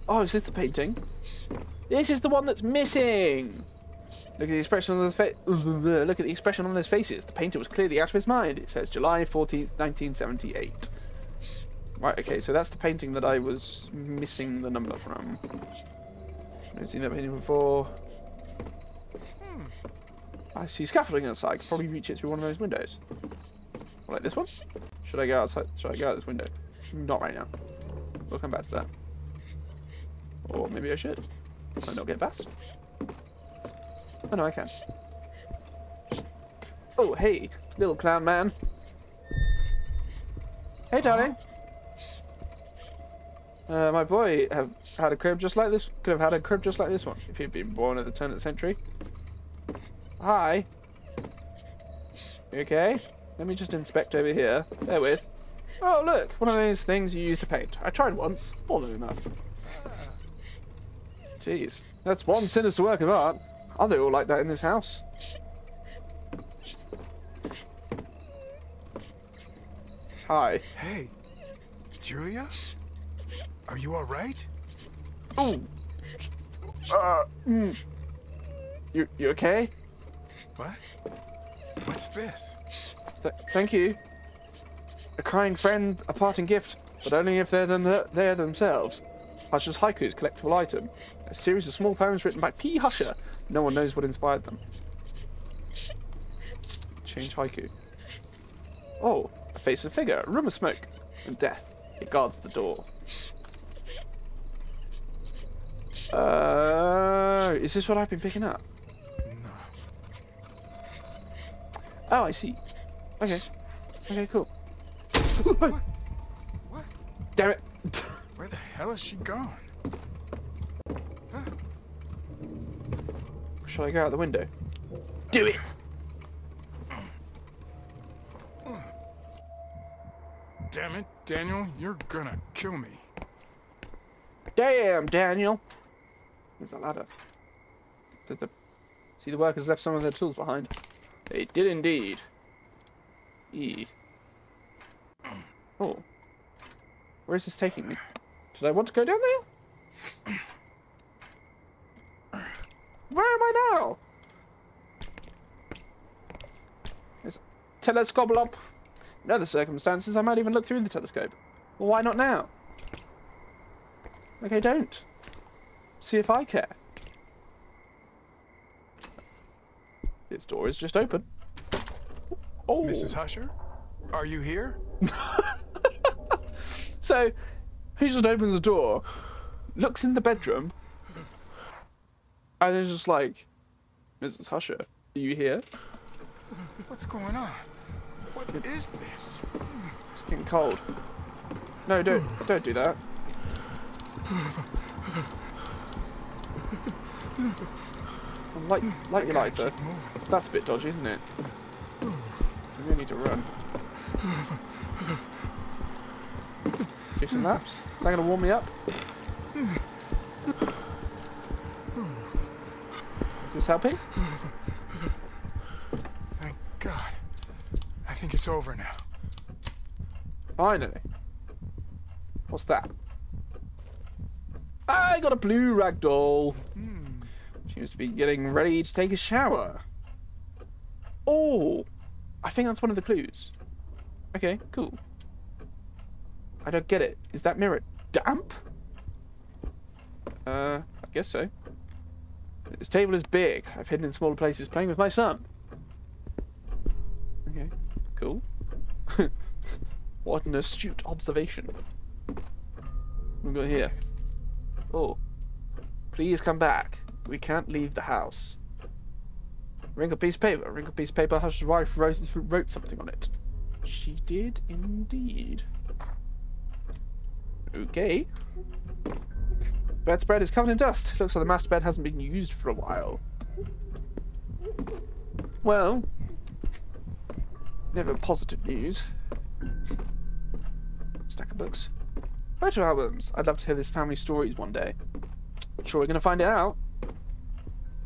Oh, is this the painting? This is the one that's missing! Look at the expression on the look at the expression on their faces. The painter was clearly out of his mind. It says July 14th, 1978. Right, okay, so that's the painting that I was missing the number from. I've seen that painting before. I see scaffolding outside. I could probably reach it through one of those windows. Like this one? Should I go outside? Should I go out this window? Not right now. We'll come back to that. Or maybe I should. Might not get past. Oh no, I can. Oh, hey, little clown man. Hey, darling. My boy had a crib just like this. Could have had a crib just like this one if he'd been born at the turn of the century. Hi. You okay? Let me just inspect over here. Bear with. Oh, look, one of those things you use to paint. I tried once. More than enough. Jeez, that's one sinister work of art. Are they all like that in this house? Hi. Hey, Julia? Are you alright? Ooh. You okay? What? What's this? Thank you. A crying friend, a parting gift, but only if they're themselves. Husher's Haiku's collectible item. A series of small poems written by P. Husher. No one knows what inspired them. Change haiku. Oh, a faceless figure, a room of smoke and death. It guards the door. Is this what I've been picking up? No. Oh, I see. Okay. Okay, cool. What? What? Damn it. Where the hell is she gone? Huh? Shall I go out the window? Do it! Damn it, Daniel, you're gonna kill me. Damn, Daniel! There's a ladder. See, the workers left some of their tools behind. They did indeed. Oh. Where is this taking me? Did I want to go down there? Where am I now? There's a telescope up. In other circumstances, I might even look through the telescope. Well, why not now? Okay, don't. See if I care. This door is just open. Oh. Mrs. Husher? Are you here? So, he just opens the door, looks in the bedroom, and is just like, Mrs. Husher, are you here? What's going on? What is this? It's getting cold. No, don't do that. Light your lighter. That's a bit dodgy, isn't it? We need to run. Do some laps. Is that going to warm me up? Is this helping? Thank God. I think it's over now. Finally. What's that? I got a blue ragdoll. Seems to be getting ready to take a shower. Oh, I think that's one of the clues. Okay, cool. I don't get it. Is that mirror damp? I guess so. This table is big. I've hidden in smaller places playing with my son. Okay, cool. What an astute observation. What have we got here? Oh, please come back. We can't leave the house. Wrinkled piece of paper. Wrinkled piece of paper. Hush's wife wrote something on it. She did indeed. Okay. Bedspread is covered in dust. Looks like the master bed hasn't been used for a while. Well, never positive news. Stack of books. Photo albums. I'd love to hear this family stories one day. Sure, we're gonna find it out.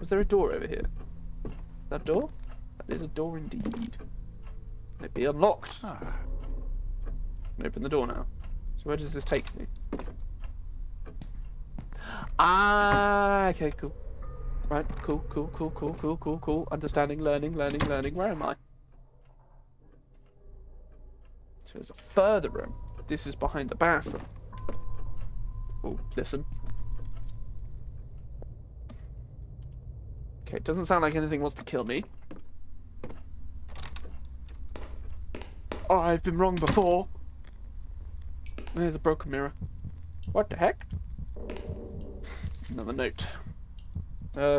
Was there a door over here? Is that a door? That is a door indeed. Can it be unlocked? I can open the door now. So where does this take me? Ah, okay, cool. Right, cool. Understanding, learning. Where am I? So there's a further room. This is behind the bathroom. Oh, listen. Okay, it doesn't sound like anything wants to kill me. Oh, I've been wrong before. There's a broken mirror. What the heck? Another note.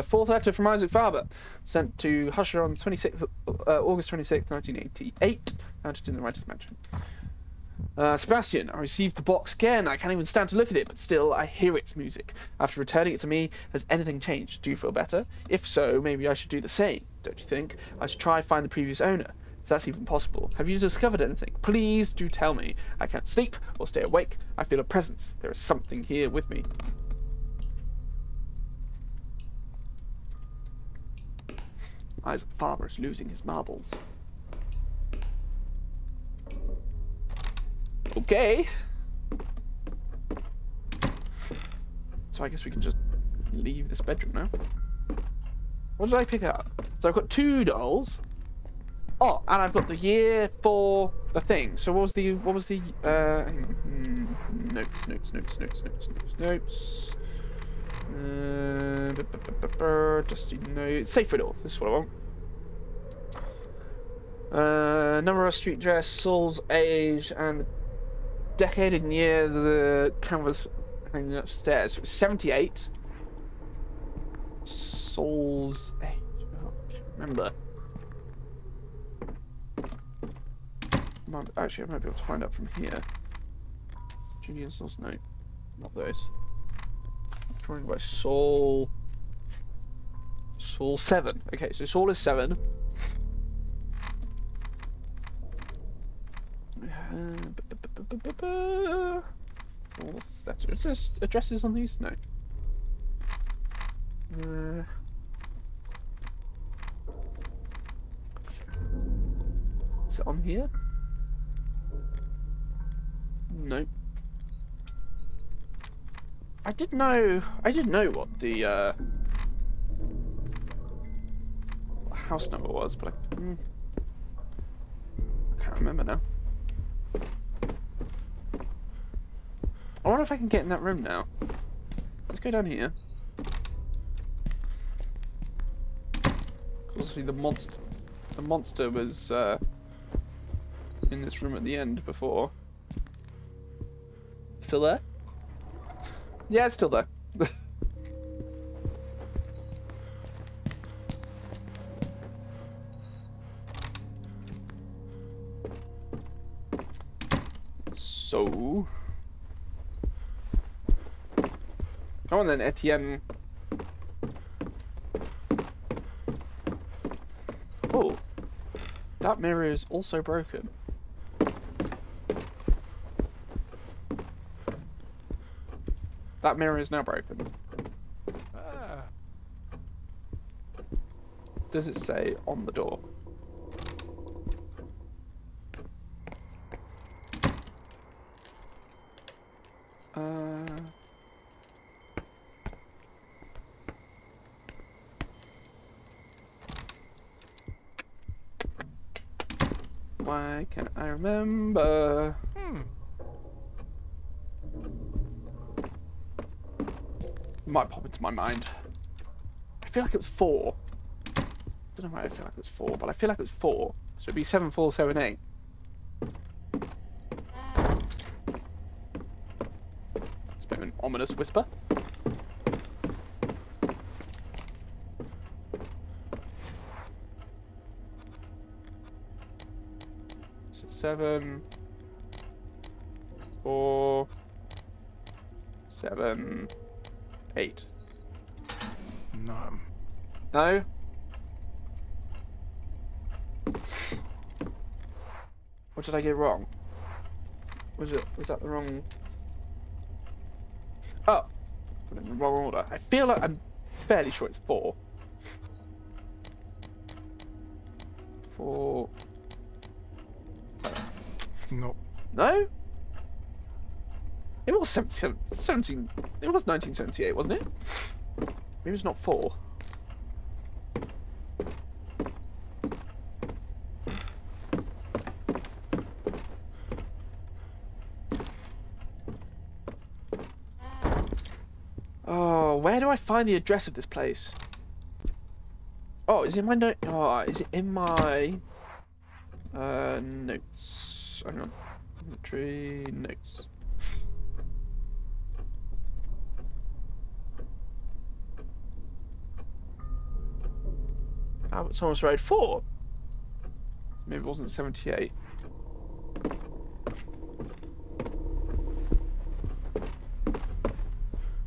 Fourth letter from Isaac Faber, sent to Husher on August 26th, 1988. Found it in the writer's mansion. Sebastian, I received the box again. I can't even stand to look at it, but still, I hear its music. After returning it to me, has anything changed? Do you feel better? If so, maybe I should do the same, don't you think? I should try find the previous owner, if that's even possible. Have you discovered anything? Please do tell me. I can't sleep or stay awake. I feel a presence. There is something here with me. Isaac Faber is losing his marbles. Okay. So I guess we can just leave this bedroom now. What did I pick up? So I've got 2 dolls. Oh, and I've got the year for the thing. So what was the notes. Dusty notes. Safe riddle. This is what I want. Number of street dress, Saul's age, and the decade and year the canvas hanging upstairs. 78. Saul's age. Oh, I can't remember. Actually, I might be able to find out from here. Julian Saul's note. Not those. Drawing by Saul. Saul 7. Okay, so Saul is 7. Fourth letter. Is there addresses on these? No. Is it on here? No. I didn't know what the house number was, but I can't remember now. I wonder if I can get in that room now. Let's go down here. Obviously the monster was in this room at the end before. Still there? Yeah, it's still there. So Come on then, Etienne. Oh, that mirror is also broken. That mirror is now broken. Ah. Does it say on the door? Why can't I remember? It might pop into my mind. I feel like it was 4. I don't know why I feel like it was 4, but I feel like it was 4. So it'd be 7, 4, 7, 8. It's a bit of an ominous whisper. So 7, 4, 7, 8. None. No? What did I get wrong? Was that the wrong? Oh, put it in the wrong order. I feel like I'm fairly sure it's 4. 4. Nope. No? It was 17. It was 1978, wasn't it? Maybe it's not 4. Oh, where do I find the address of this place? Oh, is it in my note? Oh, is it in my notes? Hang on. Inventory notes. Albert Thomas Road 4. Maybe it wasn't 78.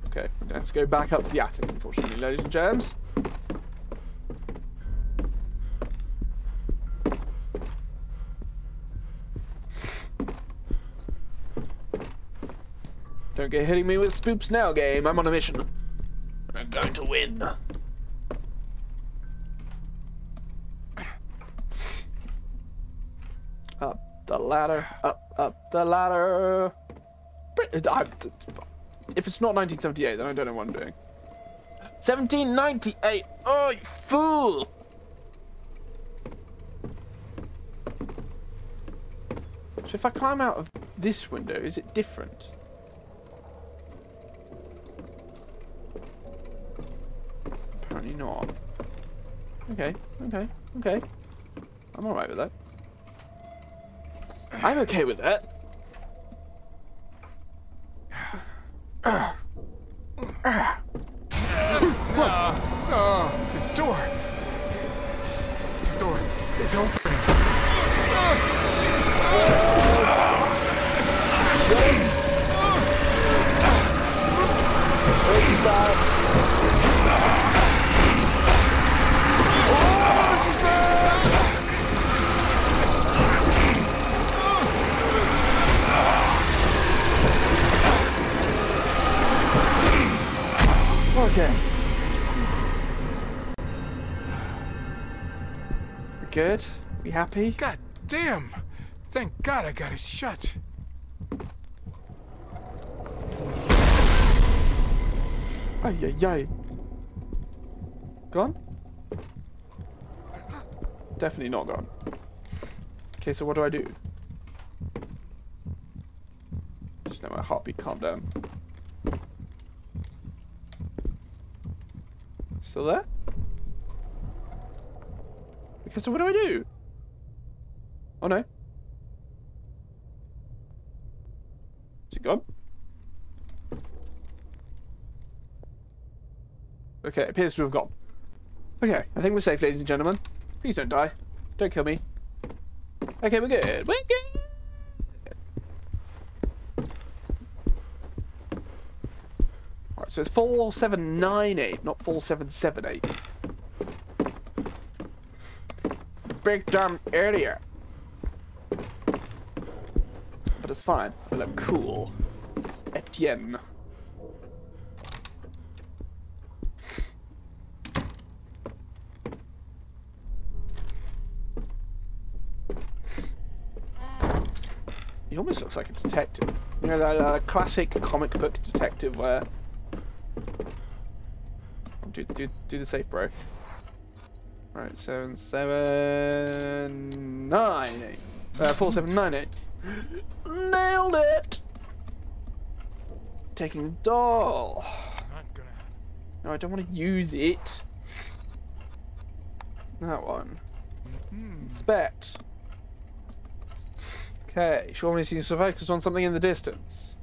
Okay, we're gonna have to go back up to the attic, unfortunately, ladies and gents. Don't get hitting me with spoops now, game. I'm on a mission. I'm going to win. Up the ladder, up the ladder. If it's not 1978, then I don't know what I'm doing. 1798! Oh, you fool! So if I climb out of this window, is it different? Apparently not. Okay. I'm alright with that. I'm okay with that. The door. The door. It's open. This is bad. Okay. We good? We happy? God damn! Thank God I got it shut. Ay, ay, ay. Gone? Definitely not gone. Okay, so what do I do? Just let my heartbeat calm down. Still there? Okay, so what do I do? Oh no. Is it gone? Okay, it appears to have gone. Okay, I think we're safe, ladies and gentlemen. Please don't die. Don't kill me. Okay, we're good. We're good! Alright, So it's 4798, not 4778. Big dumb idiot. But it's fine. I look cool. It's Etienne. He almost looks like a detective. You know, that classic comic book detective where... Do the safe, bro. Right, 4798. 4798. Nailed it! Taking the doll. Not gonna happen. No, I don't want to use it. That one. Inspect. Okay, Shawnee seems to focus on something in the distance.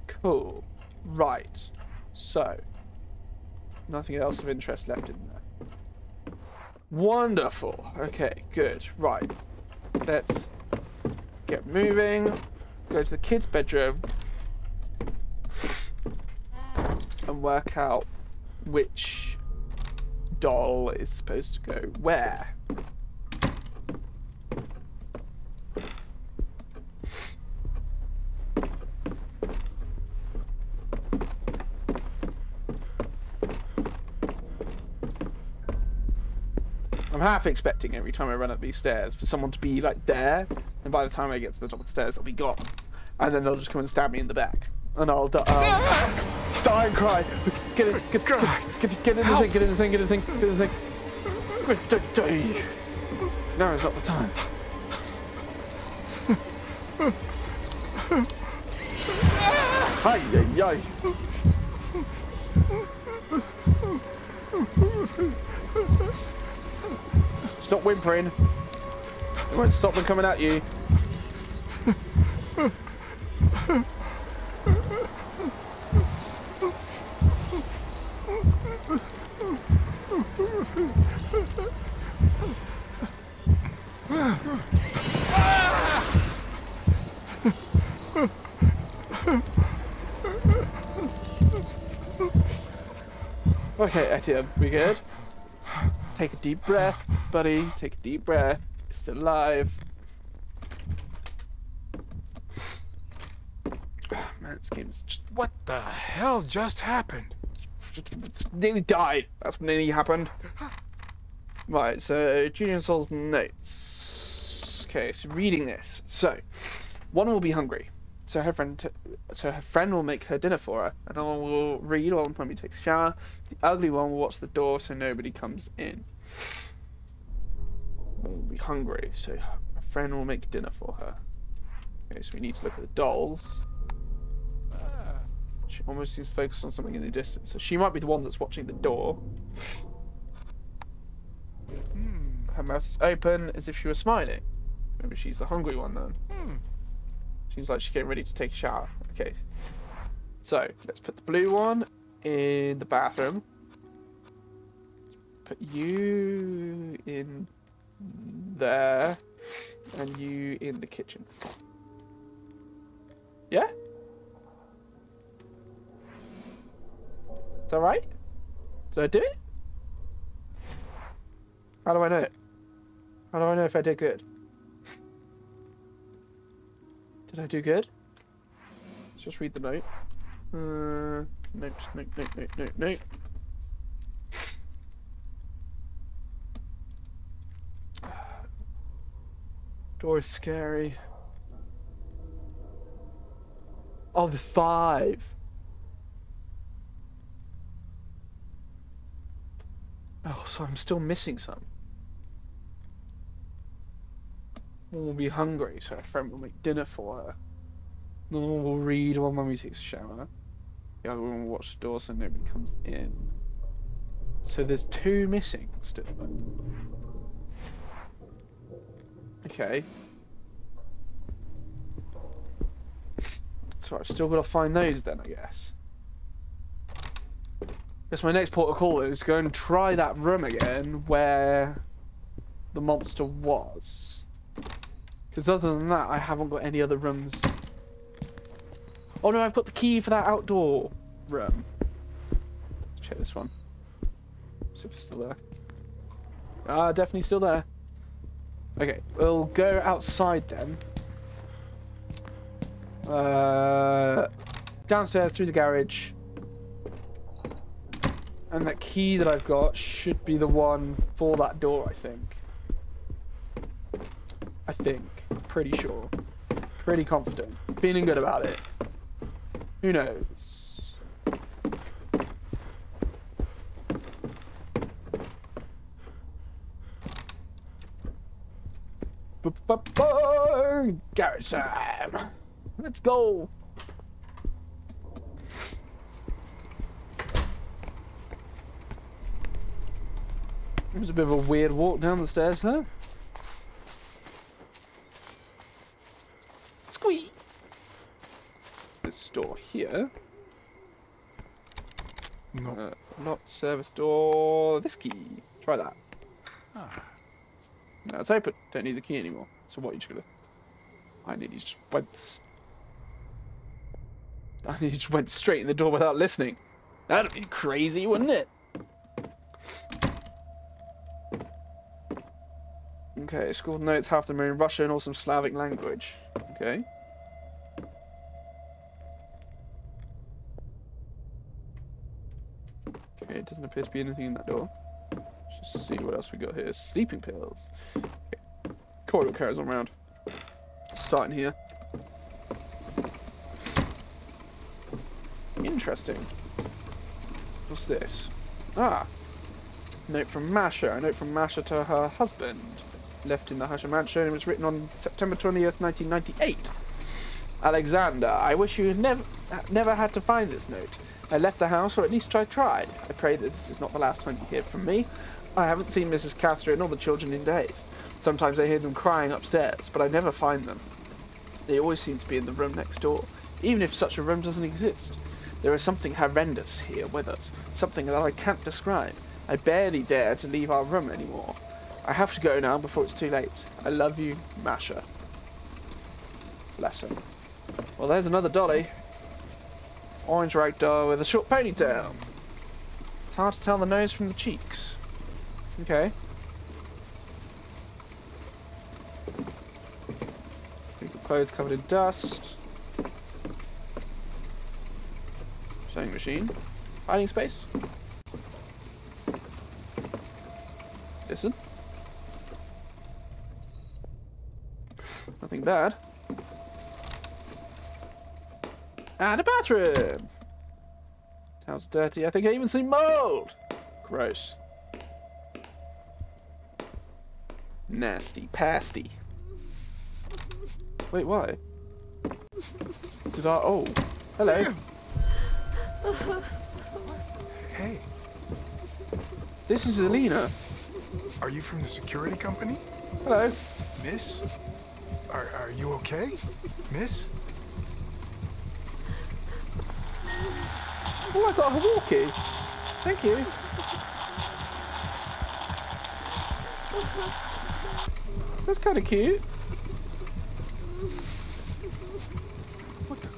Cool. Right. So, nothing else of interest left in there. Wonderful. Okay, good. Right. Let's get moving. Go to the kids' bedroom and work out which doll is supposed to go where. I'm half expecting every time I run up these stairs for someone to be like there, and by the time I get to the top of the stairs, they'll be gone, and then they'll just come and stab me in the back, and I'll die and cry. Get in, get in the thing, get in the thing, get in the thing, get in the thing. No, it's not the time. Ay, ay, ay. Stop whimpering. It won't stop them coming at you. Okay, Etienne, we good? Take a deep breath, buddy. Take a deep breath. You're still alive. Oh, man, this game is just... What the hell just happened? Nearly died. That's what nearly happened. Right, so Julian Sol's notes. Okay, so reading this. So, one will be hungry. So her friend will make her dinner for her, and one will read while Mummy takes a shower. The ugly one will watch the door so nobody comes in. One will be hungry, so her friend will make dinner for her. Okay, so we need to look at the dolls. She almost seems focused on something in the distance, so she might be the one that's watching the door. Her mouth is open as if she were smiling. Maybe she's the hungry one then. Seems like she's getting ready to take a shower. Okay. So, let's put the blue one in the bathroom. Put you in there. And you in the kitchen. Yeah? Is that right? Did I do it? How do I know it? How do I know if I did good? Did I do good? Let's just read the note. Note. Door is scary. Oh, there's 5. Oh, so I'm still missing some. One will be hungry, so her friend will make dinner for her. The one will read while Mummy takes a shower. The other one will watch the door so nobody comes in. So there's 2 missing still. Okay. So I've still got to find those then, I guess. Guess my next port of call is go and try that room again where the monster was. Because other than that, I haven't got any other rooms. Oh no, I've got the key for that outdoor room. check this one. See if it's still there. Ah, definitely still there. Okay, we'll go outside then. Downstairs through the garage. And that key that I've got should be the one for that door, I think. Pretty sure. Pretty confident. Feeling good about it. Who knows? Garage time! Let's go! It was a bit of a weird walk down the stairs there. Squeak! This door here. No. Not service door. This key. Try that. Ah. Now it's open. Don't need the key anymore. So what are you just gonna? I nearly just went straight in the door without listening. That'd be crazy, wouldn't it? Okay, school notes half them are in Russian or some Slavic language. Okay. Okay, it doesn't appear to be anything in that door. Let's just see what else we got here. Sleeping pills. Okay. Corridor carries on round. Starting here. Interesting. What's this? Ah! Note from Masha. A note from Masha to her husband. Left in the Husher mansion. It was written on September 20th, 1998. Alexander, I wish you had never had to find this note. I left the house, or at least I tried. I pray that this is not the last time you hear from me. I haven't seen Mrs. Catherine or the children in days. Sometimes I hear them crying upstairs, but I never find them. They always seem to be in the room next door, even if such a room doesn't exist. There is something horrendous here with us, something that I can't describe. I barely dare to leave our room anymore. I have to go now before it's too late. I love you, Masha. Bless her. Well, there's another dolly. Orange ragdoll with a short ponytail. It's hard to tell the nose from the cheeks. Okay. People clothes covered in dust. Sewing machine. Hiding space. Listen. Nothing bad. And a bathroom! Towel's dirty. I think I even see mold! Gross. Nasty pasty. Wait, why? Did I... Oh. Hello. Hey, This is Alina. are you from the security company? Hello. Miss? Are you okay? Miss? Oh, I got a walkie. Thank you. That's kind of cute. What the?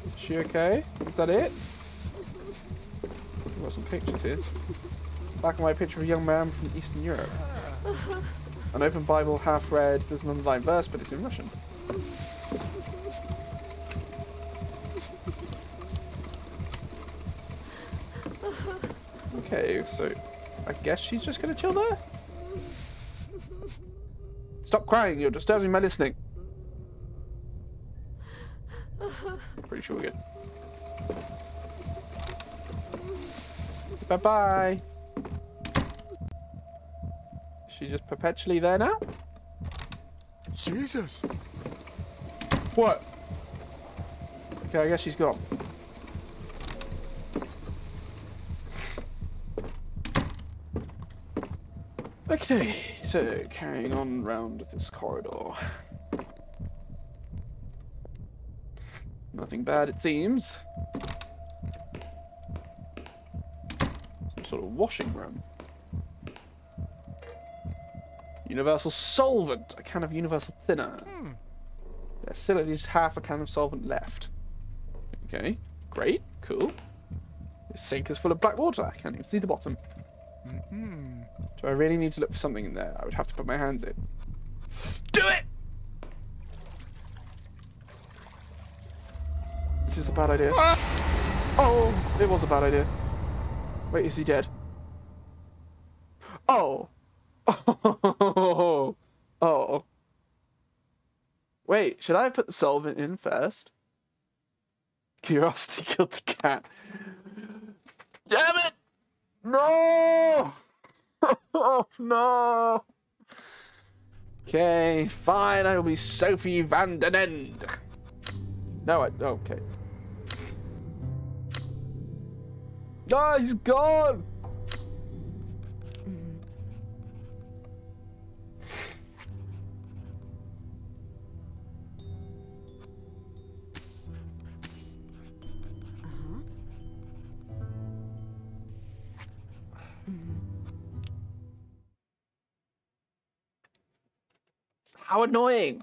Is she okay? Is that it? We've got some pictures here. Black and white picture of a young man from Eastern Europe. An open Bible, half read. There's an underlined verse, but it's in Russian. Okay, so I guess she's just gonna chill there? Stop crying, you're disturbing my listening. Pretty sure we're good. Bye-bye. Is she just perpetually there now? Jesus! What? Okay, I guess she's gone. Okay, so carrying on round this corridor. Nothing bad, it seems. Some sort of washing room. Universal solvent, a can of universal thinner. There's still at least half a can of solvent left. Okay, great, cool. This sink is full of black water. I can't even see the bottom. Mm-hmm. Do I really need to look for something in there? I would have to put my hands in. Do it! Is this a bad idea? Oh, it was a bad idea. Wait, is he dead? Oh. Oh. Oh. Wait, should I have put the solvent in first? Curiosity killed the cat. Damn it! No! Oh no! Okay, fine, I will be Sophie van den End. No, okay. Ah, he's gone! How annoying!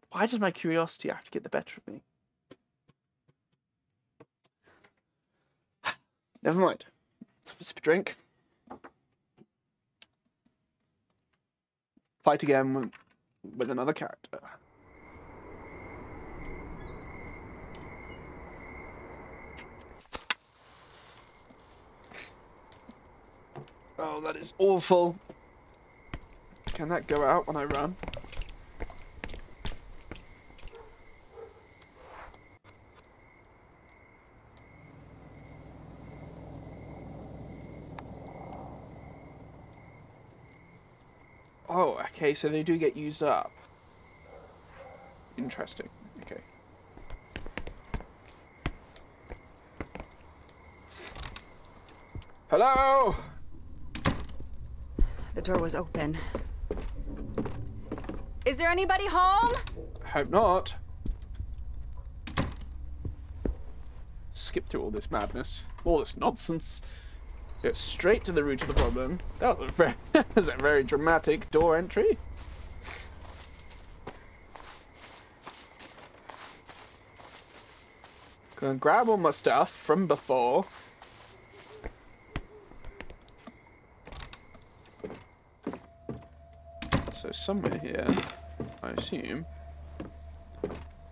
Why does my curiosity have to get the better of me? Never mind. Let's have a sip of drink. Fight again with another character. Oh, that is awful. Can that go out when I run? Oh, okay, so they do get used up. Interesting. Okay. Hello? The door was open. Is there anybody home? Hope not. Skip through all this madness, all this nonsense. Get straight to the root of the problem. That was that was a very dramatic door entry. Gonna grab all my stuff from before. So somewhere here, I assume,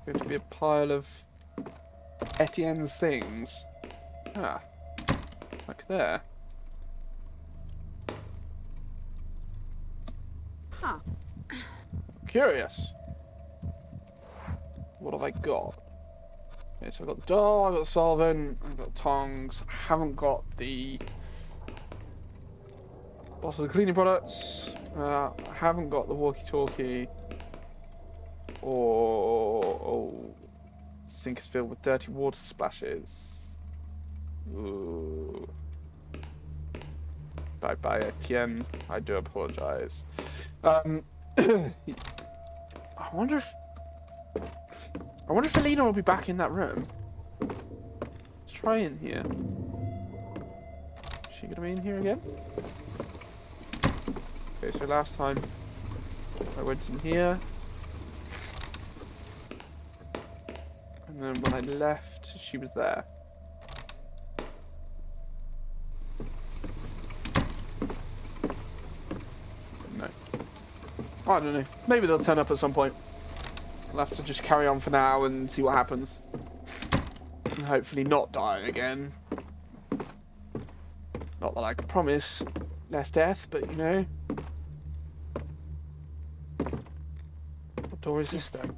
going to be a pile of Etienne's things. Ah, like there. Huh. Curious. What have I got? Okay, so I've got the doll, I've got the solvent, I've got tongs, I haven't got the bottle of cleaning products, I haven't got the walkie-talkie, or sink is filled with dirty water splashes. Ooh. Bye bye Etienne, I do apologize. I wonder if Elena will be back in that room. Let's try in here. Is she gonna be in here again? Okay, so last time I went in here, and then when I left, she was there. No. I don't know. Maybe they'll turn up at some point. I'll have to just carry on for now and see what happens. And hopefully not die again. Not that I can promise less death, but you know. What door is this then?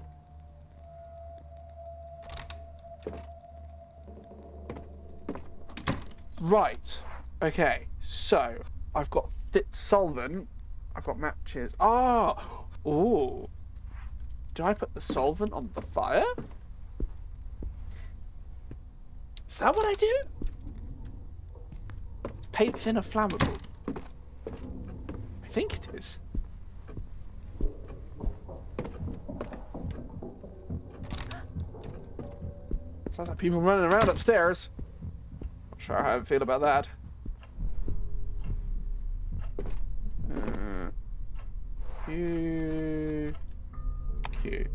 Right. Okay. So I've got thick solvent. I've got matches. Ah. Oh. Do I put the solvent on the fire? Is that what I do? Is paint thinner flammable? I think it is. Sounds like people running around upstairs. Not sure how I feel about that. Q. Q.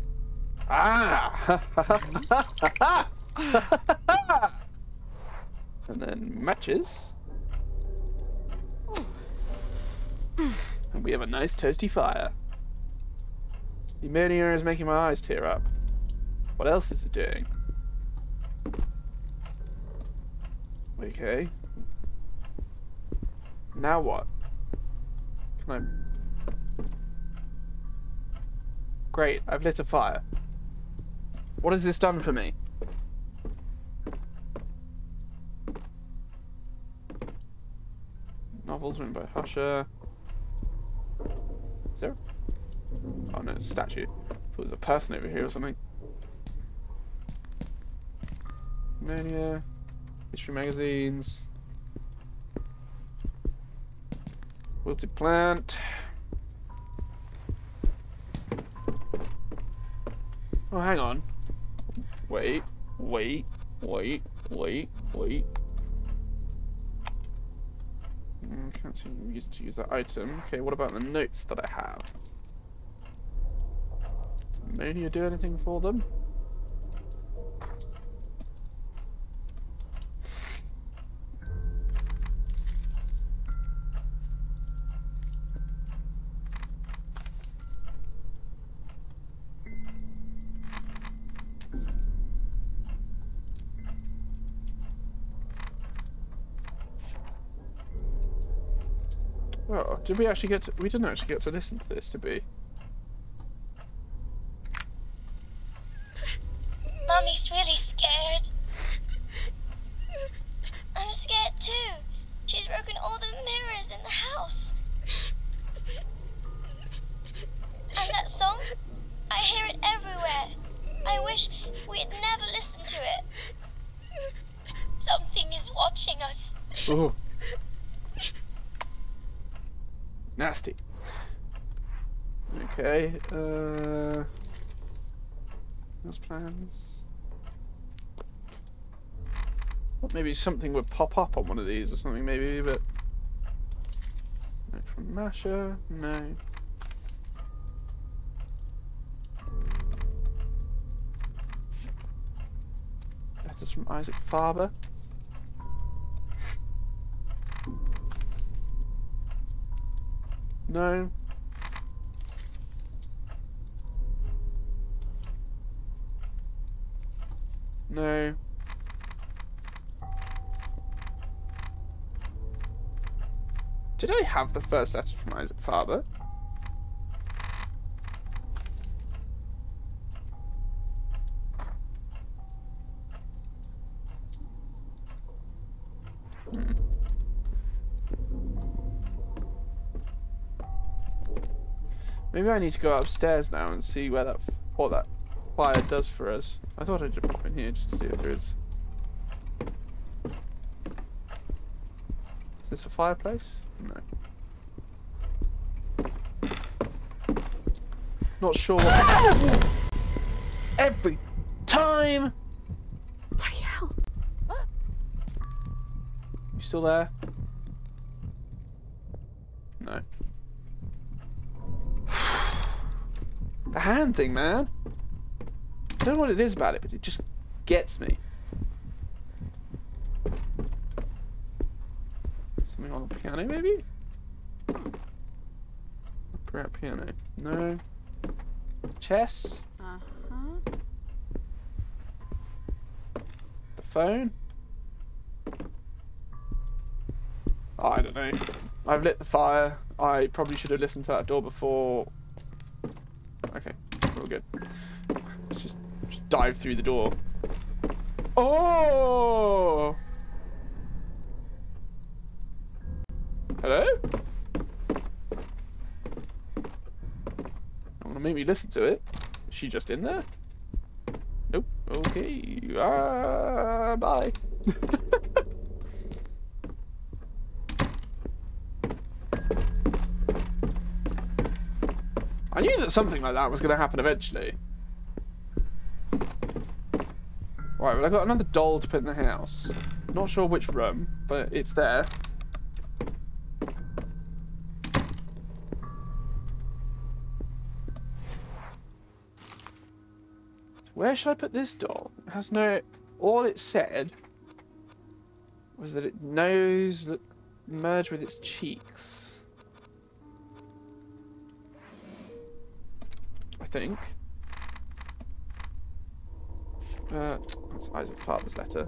Ah! And then matches. And we have a nice toasty fire. The ammonia is making my eyes tear up. What else is it doing? Okay. Now what? Can I... Great, I've lit a fire. What has this done for me? Novels written by Husher. Is there? Oh no, it's a statue. I thought it was a person over here or something. Mania. History magazines. Wilted plant. Oh, hang on. Wait. Can't see any reason to use that item. Okay, what about the notes that I have? Does Ammonia do anything for them? Oh, did we actually get to... We didn't actually get to listen to this, did we? Mummy's really scared. I'm scared too. She's broken all the mirrors in the house. And that song? I hear it everywhere. I wish we'd never listened to it. Something is watching us. Ooh. Nasty. Okay, those plans. Well, maybe something would pop up on one of these or something, maybe, but... Note from Masha, no. Letters from Isaac Faber. No. No. Did I have the first letter from Isaac Faber? Maybe I need to go upstairs now and see where what that fire does for us. I thought I'd just pop in here just to see if there is. Is this a fireplace? No. Not sure what. Every time! Bloody hell. You still there? No. The hand thing, man. I don't know what it is about it, but it just gets me. Something on the piano, maybe? Upright piano. No. Chess? Uh-huh. The phone? Oh, I don't know. I've lit the fire. I probably should have listened to that door before. Okay, we're all good. Let's just dive through the door. Oh! Hello? I want to make me listen to it. Is she just in there? Nope. Okay. Bye. I knew that something like that was going to happen eventually. Right, well, I got another doll to put in the house. Not sure which room, but it's there. Where should I put this door? It has no... All it said was that it knows that merge with its cheeks. I think. That's Isaac Father's letter.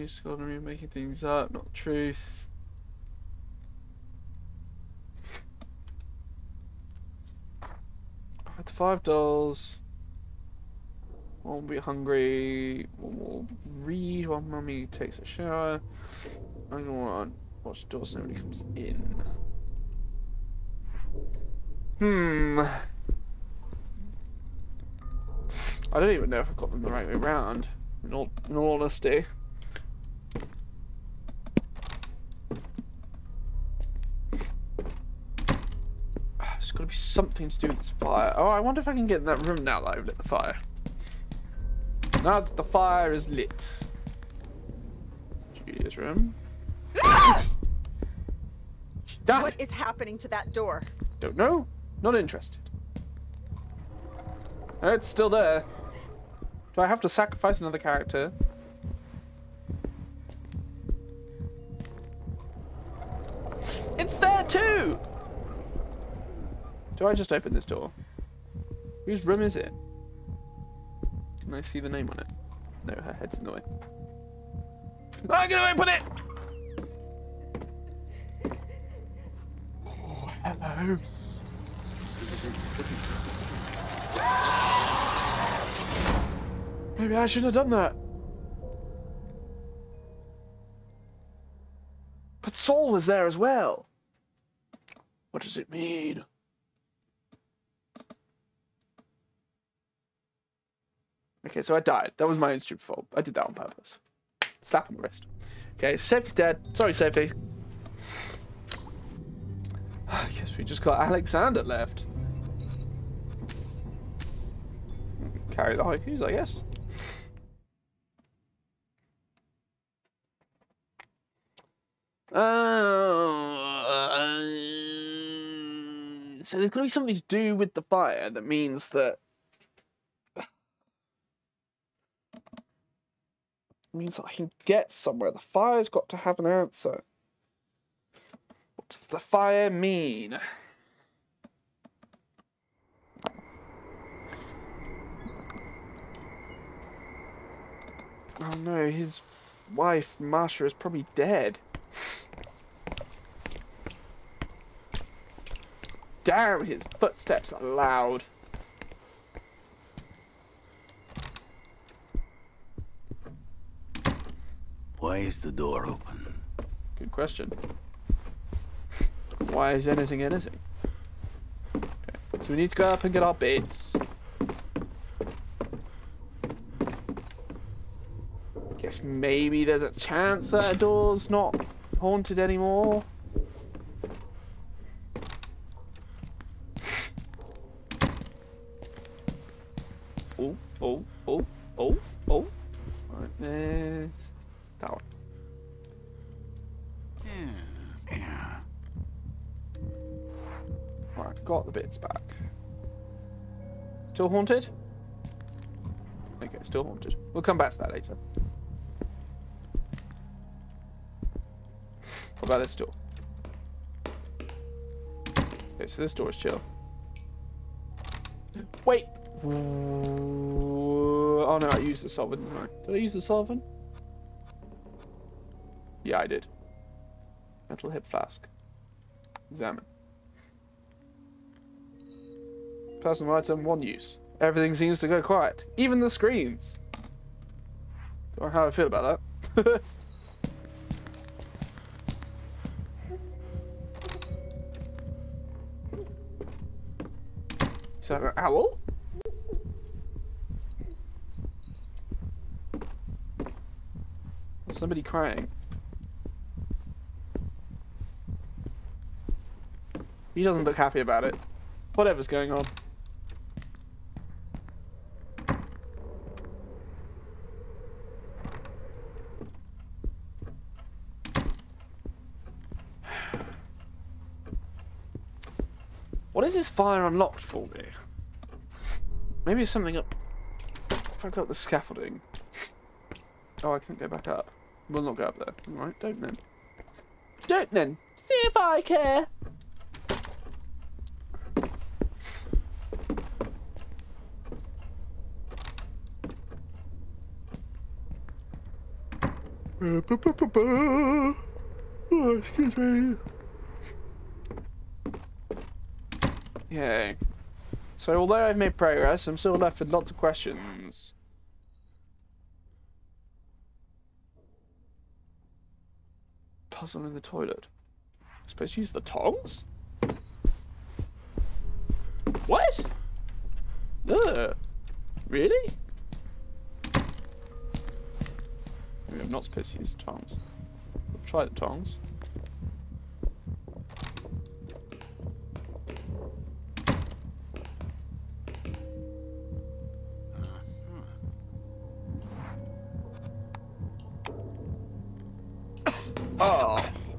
Scholarly making things up, not the truth. I had 5 dolls. One will be hungry. One will read while mummy takes a shower. I'm gonna want to watch the doors so nobody comes in. I don't even know if I've got them the right way round, in all honesty. There's got to be something to do with this fire. Oh, I wonder if I can get in that room now that I've lit the fire. Now that the fire is lit. Julia's room. What is happening to that door? Don't know. Not interested. It's still there. Do I have to sacrifice another character? It's there too! Do I just open this door? Whose room is it? Can I see the name on it? No, her head's in the way. I'm gonna open it! Oh, hello. Maybe I shouldn't have done that. But Saul was there as well. What does it mean? Okay, so I died. That was my own stupid fault. I did that on purpose. Slap on the wrist. Okay, Sophie's dead. Sorry, Sophie. I guess we just got Alexander left. Carry the haikus, I guess. So there's going to be something to do with the fire that means that... means that I can get somewhere. The fire's got to have an answer. What does the fire mean? Oh no, his wife, Marsha, is probably dead. Damn, his footsteps are loud. Why is the door open? Good question. Why is anything anything? Okay. So we need to go up and get our bits. Guess maybe there's a chance that a door's not haunted anymore. Oh, oh, oh, oh, oh. Right there. That one. Yeah. Right, got the bits back. Still haunted? Okay, still haunted. We'll come back to that later. What about this door? Okay, so this door is chill. Wait! Oh no, I used the solvent, didn't I? Did I use the solvent? Yeah, I did. Metal hip flask. Examine. Personal item, 1 use. Everything seems to go quiet. Even the screams. Don't know how I feel about that. Is that an owl? Or somebody crying? He doesn't look happy about it. Whatever's going on. What is this fire unlocked for me? Maybe it's something up. If I go up the scaffolding. Oh, I can't go back up. We'll not go up there. Alright, don't then. Don't then. See if I care. Oh, excuse me. Yay. So although I've made progress, I'm still left with lots of questions. Puzzle in the toilet. I'm supposed to use the tongs? What? Ugh. Really? Maybe I'm not supposed to use the tongs. I'll try the tongs.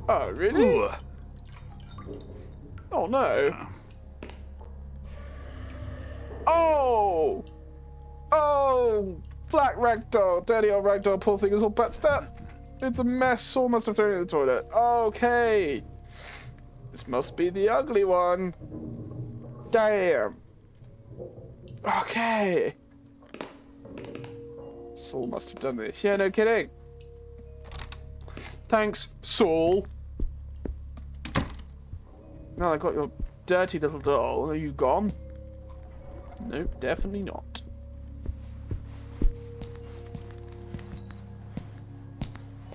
Oh, really? Oh no. Oh! Oh! Flat ragdoll! Dirty old ragdoll, poor thing is all patched up. It's a mess, Saul must have thrown it in the toilet. Okay. This must be the ugly one. Damn. Okay. Saul must have done this. Yeah, no kidding. Thanks, Saul. Now I got your dirty little doll. Are you gone? Nope, definitely not.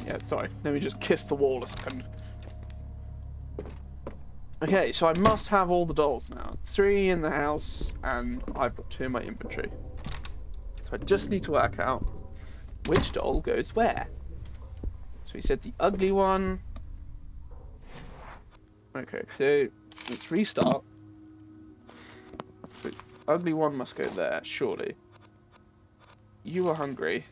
Yeah, sorry. Let me just kiss the wall a second. Okay, so I must have all the dolls now. 3 in the house, and I've got 2 in my inventory. So I just need to work out which doll goes where. So we said the ugly one. Okay, so let's restart. So ugly one must go there, surely. You are hungry.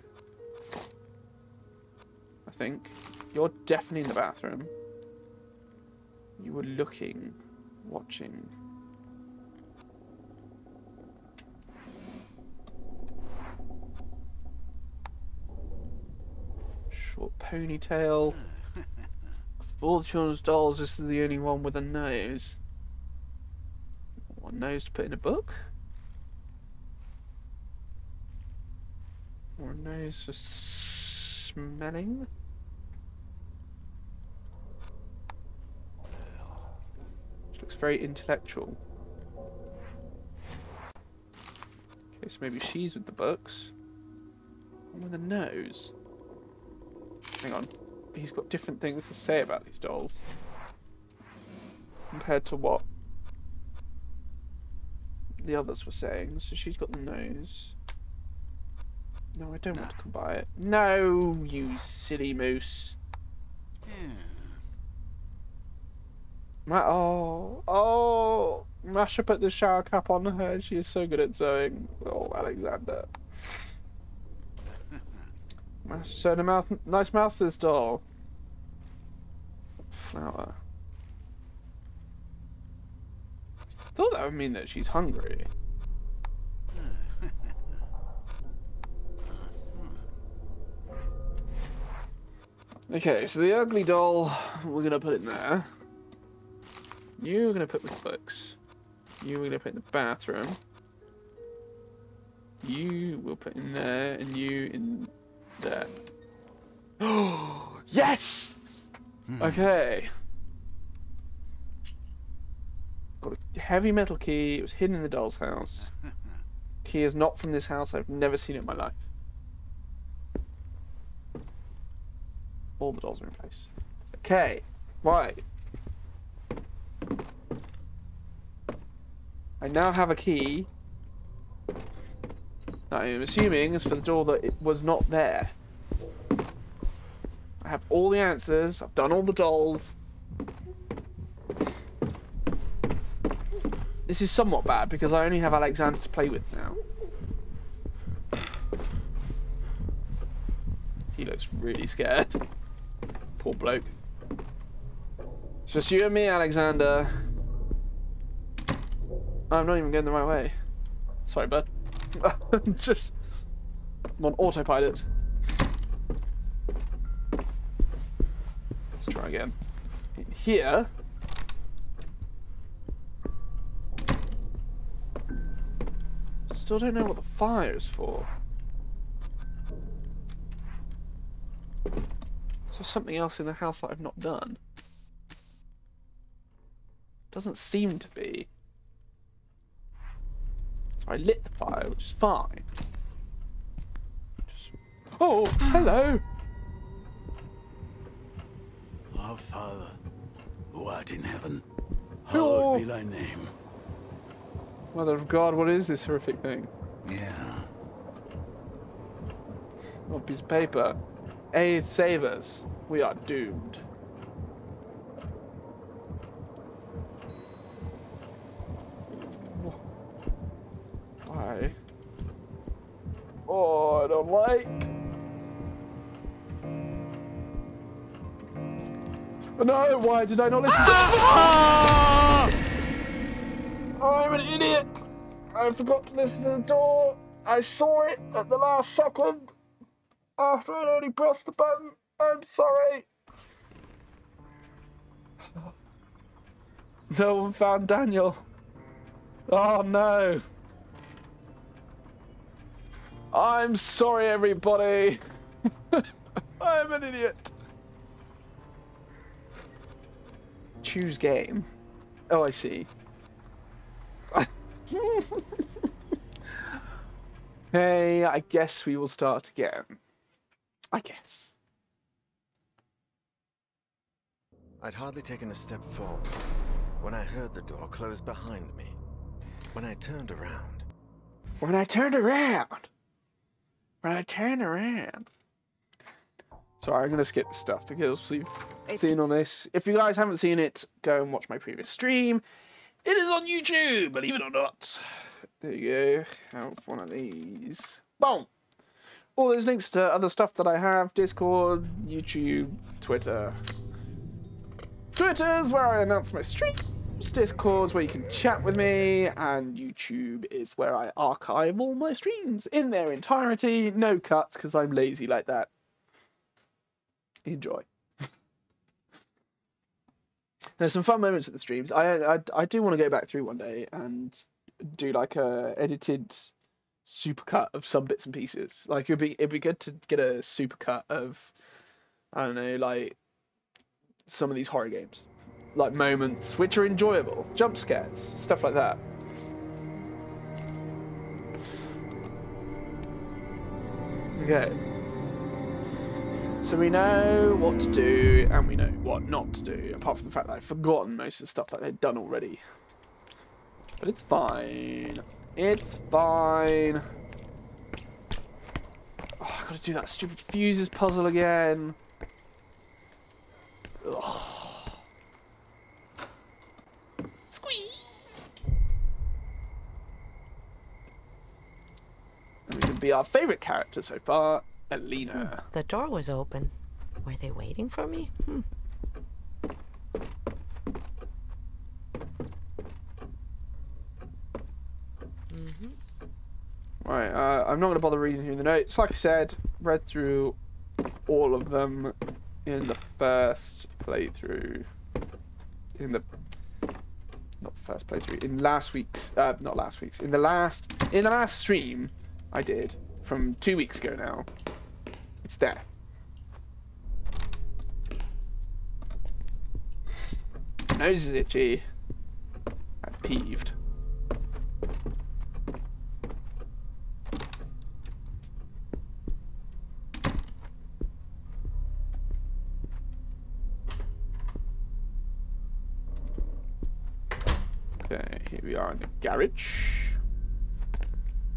I think. You're definitely in the bathroom. You were looking, watching. Short ponytail. Of all the children's dolls, this is the only one with a nose. One nose to put in a book? Or a nose for smelling? Which looks very intellectual. Okay, so maybe she's with the books. One with a nose. Hang on. He's got different things to say about these dolls. Compared to what the others were saying. So she's got the nose. No, I don't want to combine it. No, you silly moose. Oh, Masha put the shower cap on her. She is so good at sewing. Oh, Alexander. So the mouth, nice mouth for this doll. Flower. I thought that would mean that she's hungry. Okay, so the ugly doll, we're gonna put in there. You're gonna put with the books. You're gonna put in the bathroom. You will put in there, and you in there. Oh, yes! Okay. Got a heavy metal key. It was hidden in the doll's house. Key is not from this house. I've never seen it in my life. All the dolls are in place. Okay, right. I now have a key that I am assuming is for the door that it was not there. I have all the answers. I've done all the dolls. This is somewhat bad because I only have Alexander to play with now. He looks really scared. Poor bloke. It's just you and me, Alexander. I'm not even going the right way. Sorry, bud. Just... I'm on autopilot. Let's try again. Here... Still don't know what the fire is for. Is there something else in the house that I've not done? Doesn't seem to be. So I lit the fire, which is fine. Just... Oh, hello! Our Father, who art in heaven, Hello. hallowed be thy name. Mother of God, what is this horrific thing? Yeah. Oh, a piece of paper. Aid, save us. We are doomed. Why? Oh, I don't like. No, why did I not listen to I'm an idiot! I forgot to listen to the door. I saw it at the last second. After I'd already pressed the button. I'm sorry. No one found Daniel. Oh no. I'm sorry, everybody. I'm an idiot. Choose game. Oh, I see. Hey, I guess we will start again. I guess. I'd hardly taken a step forward when I heard the door close behind me. When I turned around. Sorry, I'm gonna skip this stuff because we've seen on this. If you guys haven't seen it, go and watch my previous stream. It is on YouTube, believe it or not. There you go. Have one of these. Boom! All those links to other stuff that I have: Discord, YouTube, Twitter. Twitter's where I announce my streams. Discord's where you can chat with me, and YouTube is where I archive all my streams in their entirety. No cuts, because I'm lazy like that. Enjoy. There's some fun moments at the streams. I do want to go back through one day and do like a edited supercut of some bits and pieces. Like it'd be good to get a supercut of, I don't know, like some of these horror games, like moments which are enjoyable, jump scares, stuff like that. Okay. So we know what to do, and we know what not to do, apart from the fact that I've forgotten most of the stuff that they've done already. But it's fine. It's fine. Oh, I've got to do that stupid fuses puzzle again. Ugh. Squeeze! And we can be our favourite character so far, Alina. The door was open. Were they waiting for me? Right, I'm not going to bother reading through the notes. Like I said, read through all of them in the first playthrough. In the... not first playthrough. In last week's... not last week's. In the last stream I did from 2 weeks ago now. It's there. Nose is itchy. I'm peeved. Okay, here we are in the garage.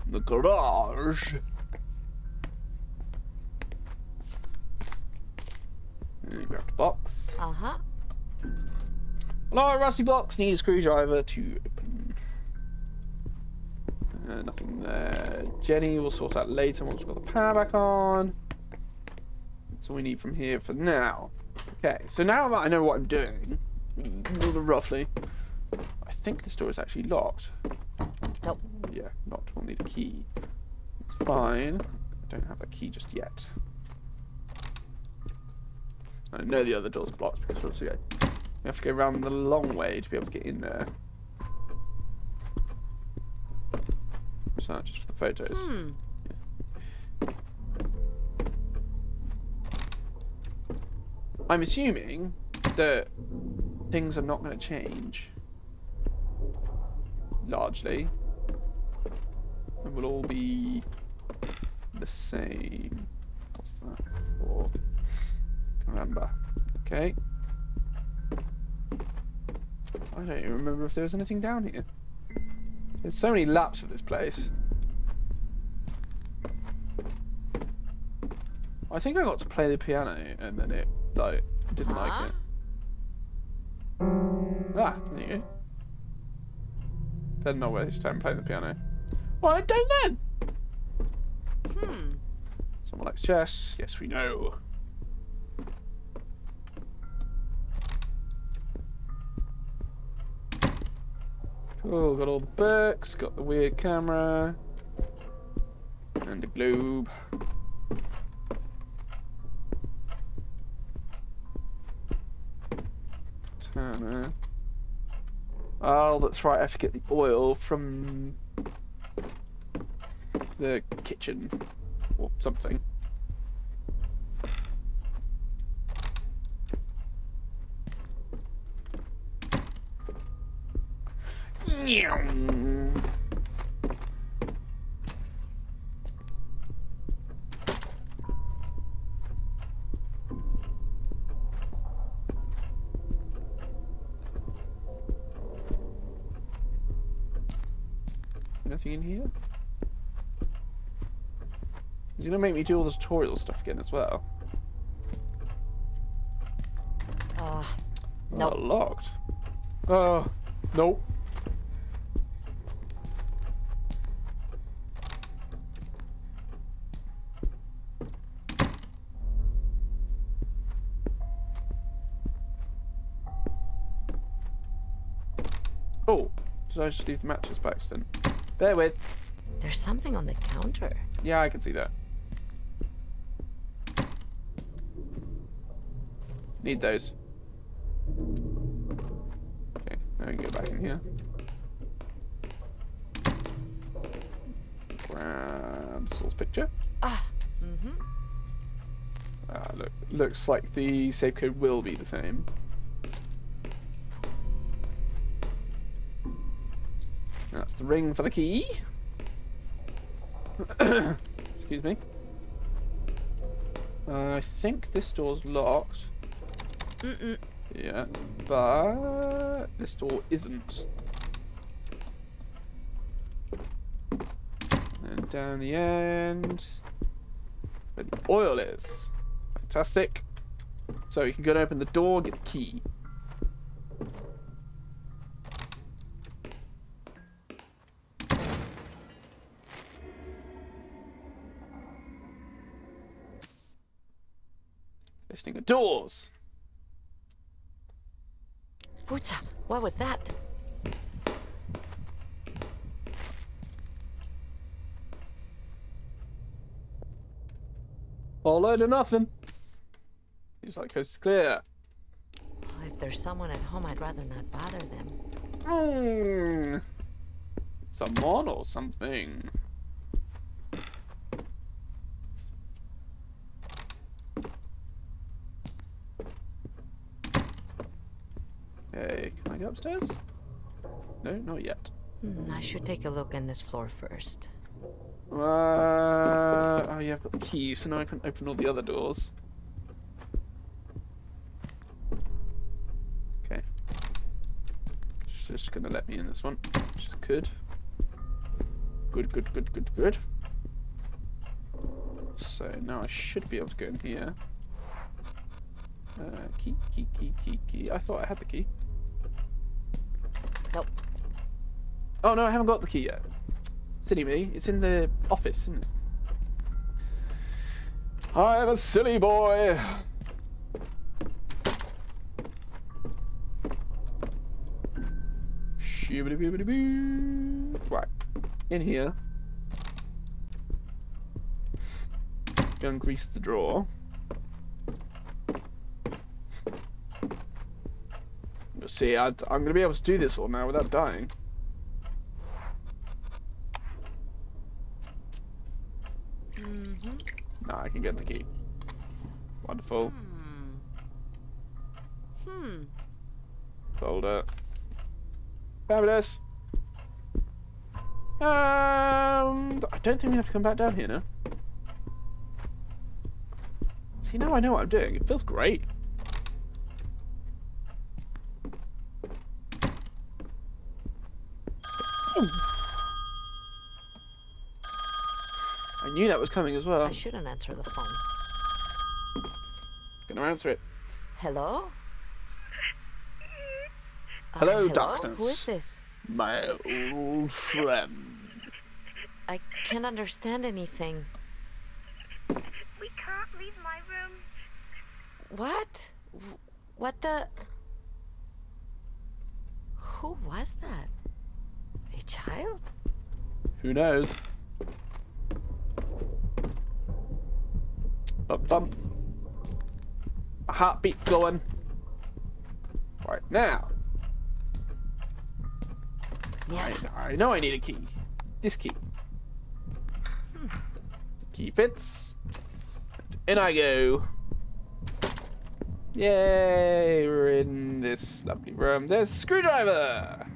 The garage. And you grab the box. Uh-huh. Hello, rusty box. Need a screwdriver to open. Nothing there. Jenny will sort out later once we've got the power back on. That's all we need from here for now. Okay, so now that I know what I'm doing, roughly, I think this door is actually locked. Nope. Yeah, not. We'll need a key. It's fine. I don't have a key just yet. I know the other door's blocked because we have to go around the long way to be able to get in there. So just for the photos. Yeah. I'm assuming that things are not going to change. Largely. It will all be the same. What's that for? Remember. Okay. I don't even remember if there was anything down here. There's so many laps of this place. I think I got to play the piano and then it like didn't like it. Ah, there you go. Then not waste time playing the piano. Well, I don't then. Someone likes chess. Yes, we know. Cool, got all the books, got the weird camera, and the globe. Turner. Oh, that's right, I have to get the oil from the kitchen, or something. Anything in here? He's gonna make me do all the tutorial stuff again as well. Nope. Oh, locked. Nope. Oh, did I just leave the matches by accident? Bear with. There's something on the counter. Yeah, I can see that. Need those. Okay, now we can go back in here. Grab Saul's picture. Look, looks like the save code will be the same. That's the ring for the key. Excuse me. I think this door's locked. Yeah, but this door isn't. And down the end, where the oil is. Fantastic. So you can go and open the door, get the key. Listening at doors. Pucha, what was that? All out or nothing. He's like, coast clear. Oh, if there's someone at home, I'd rather not bother them. Someone or something. Hey, can I go upstairs? No, not yet. I should take a look in this floor first. Oh yeah, I've got the key, so now I can open all the other doors. Okay. It's just gonna let me in this one, which is good. Good. So now I should be able to go in here. Key. I thought I had the key. Nope. Oh no, I haven't got the key yet. Silly me, it's in the office, isn't it? I'm a silly boy. Right. In here. Go and grease the drawer. You'll see, I'm going to be able to do this all now without dying. No, I can get the key. Wonderful. Folder. Fabulous. And I don't think we have to come back down here now. See, now I know what I'm doing. It feels great. I knew that was coming as well. I shouldn't answer the phone. Gonna answer it. Hello? Hello, hello? darkness. Who is this? My old friend. I can't understand anything. We can't leave my room. What? What the? Who was that? A child? Who knows? Bump bump. A heartbeat going. Right now. Yeah. I know I need a key. This key. Key fits. In I go. Yay! We're in this lovely room. There's a screwdriver.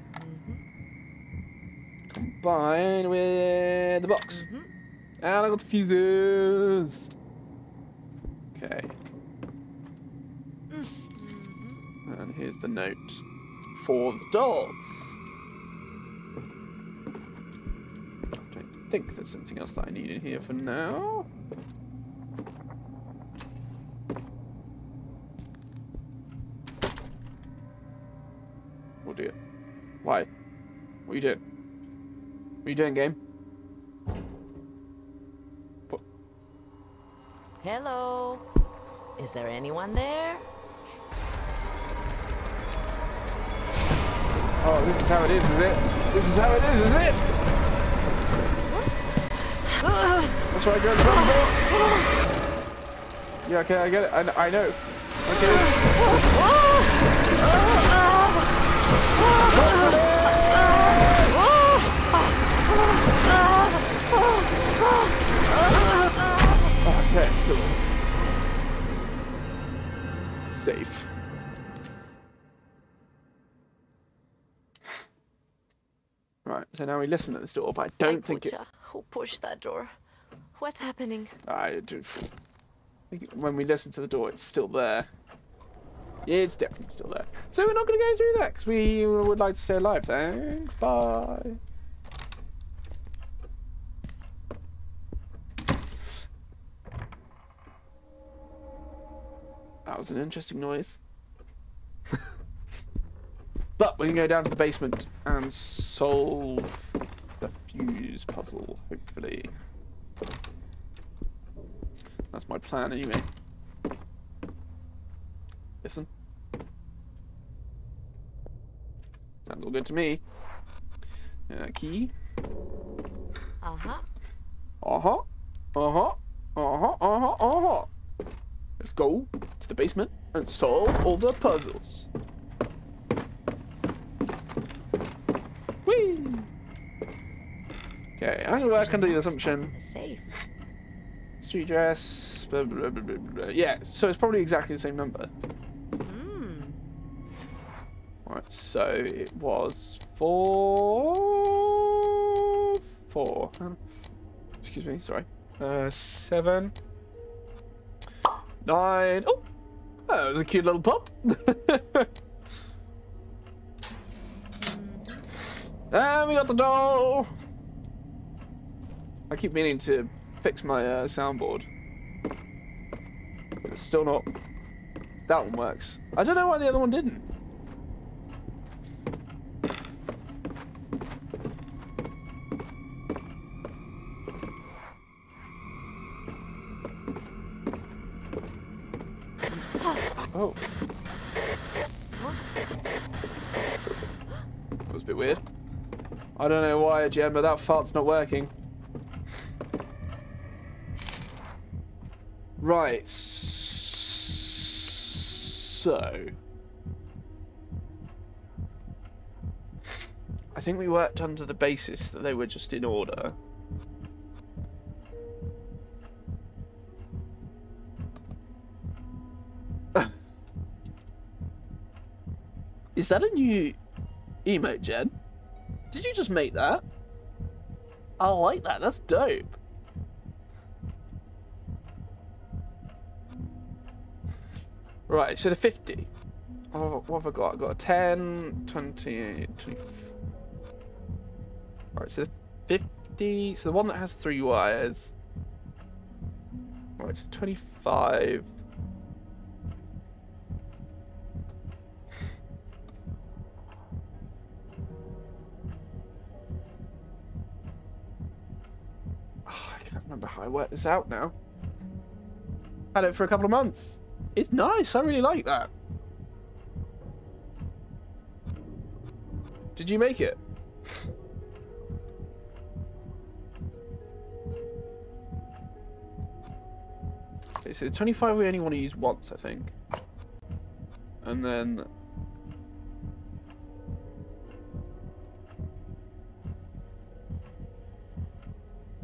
Combined with the box. And I got the fuses. Okay. And here's the note for the dolls. I don't think there's anything else that I need in here for now. Oh dear. Why? What are you doing? What are you doing, game? What? Hello? Is there anyone there? Oh, this is how it is it? This is how it is it? That's why I go to the door. Yeah, okay, I get it. I know. Okay, cool. Safe. Right, so now we listen at this door, but I don't think it... Who pushed that door? What's happening? I think when we listen to the door, it's still there. Yeah, it's definitely still there. So we're not going to go through that, because we would like to stay alive. Thanks, bye. That was an interesting noise. But we can go down to the basement and solve the fuse puzzle, hopefully. That's my plan anyway. Listen. Sounds all good to me. Key. Uh-huh. Uh-huh. Uh-huh. Uh-huh. Uh-huh. Uh-huh. Let's go to the basement and solve all the puzzles. Whee! Okay, I'm gonna work under the assumption. Safe. Street address. Blah, blah, blah, blah, blah. Yeah, so it's probably exactly the same number. Right, so it was 4. Excuse me, sorry. 7. 9. Oh, that was a cute little pop. And we got the doll. I keep meaning to fix my soundboard. It's still not. That one works. I don't know why the other one didn't. Oh. That was a bit weird. I don't know why, Jen, but that fart's not working. Right. So... I think we worked under the basis that they were just in order. Is that a new emote, Jen? Did you just make that? I like that, that's dope. Right, so the 50. Oh, what have I got? I've got a 10, 20, 20. Right, so the 50, so the one that has 3 wires. Right, so 25. I can't remember how I worked this out now. Had it for a couple of months. It's nice, I really like that. Did you make it? Okay, so the 25 we only want to use once, I think. And then...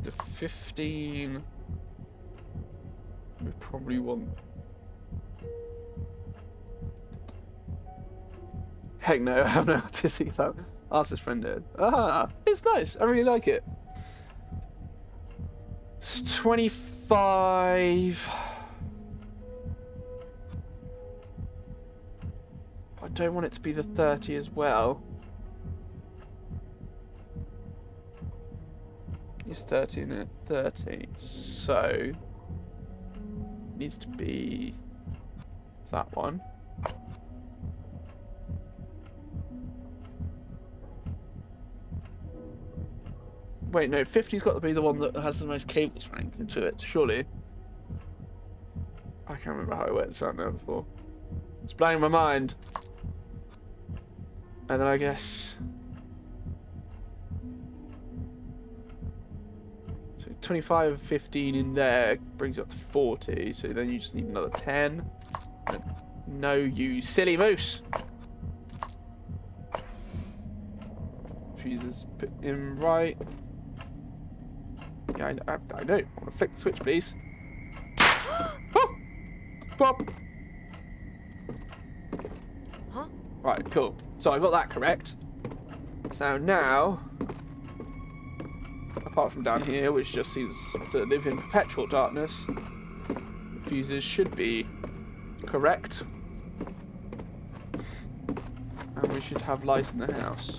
the 15... we probably want... Heck no, I have no artistic thought. Ask his friend did. Ah, it's nice. I really like it. It's 25. I don't want it to be the 30 as well. It's 30 in it. 30. So it needs to be that one. Wait, no, 50's got to be the one that has the most cables running into it, surely. I can't remember how I worked this out now before. It's blowing my mind. And then I guess... so 25, 15 in there brings it up to 40, so then you just need another 10. No, you silly moose! Fuses put in right. Yeah, I know. I want to flick the switch, please. Oh! Pop! Huh? Right, cool. So I got that correct. So now, apart from down here, which just seems to live in perpetual darkness, the fuses should be correct. And we should have light in the house.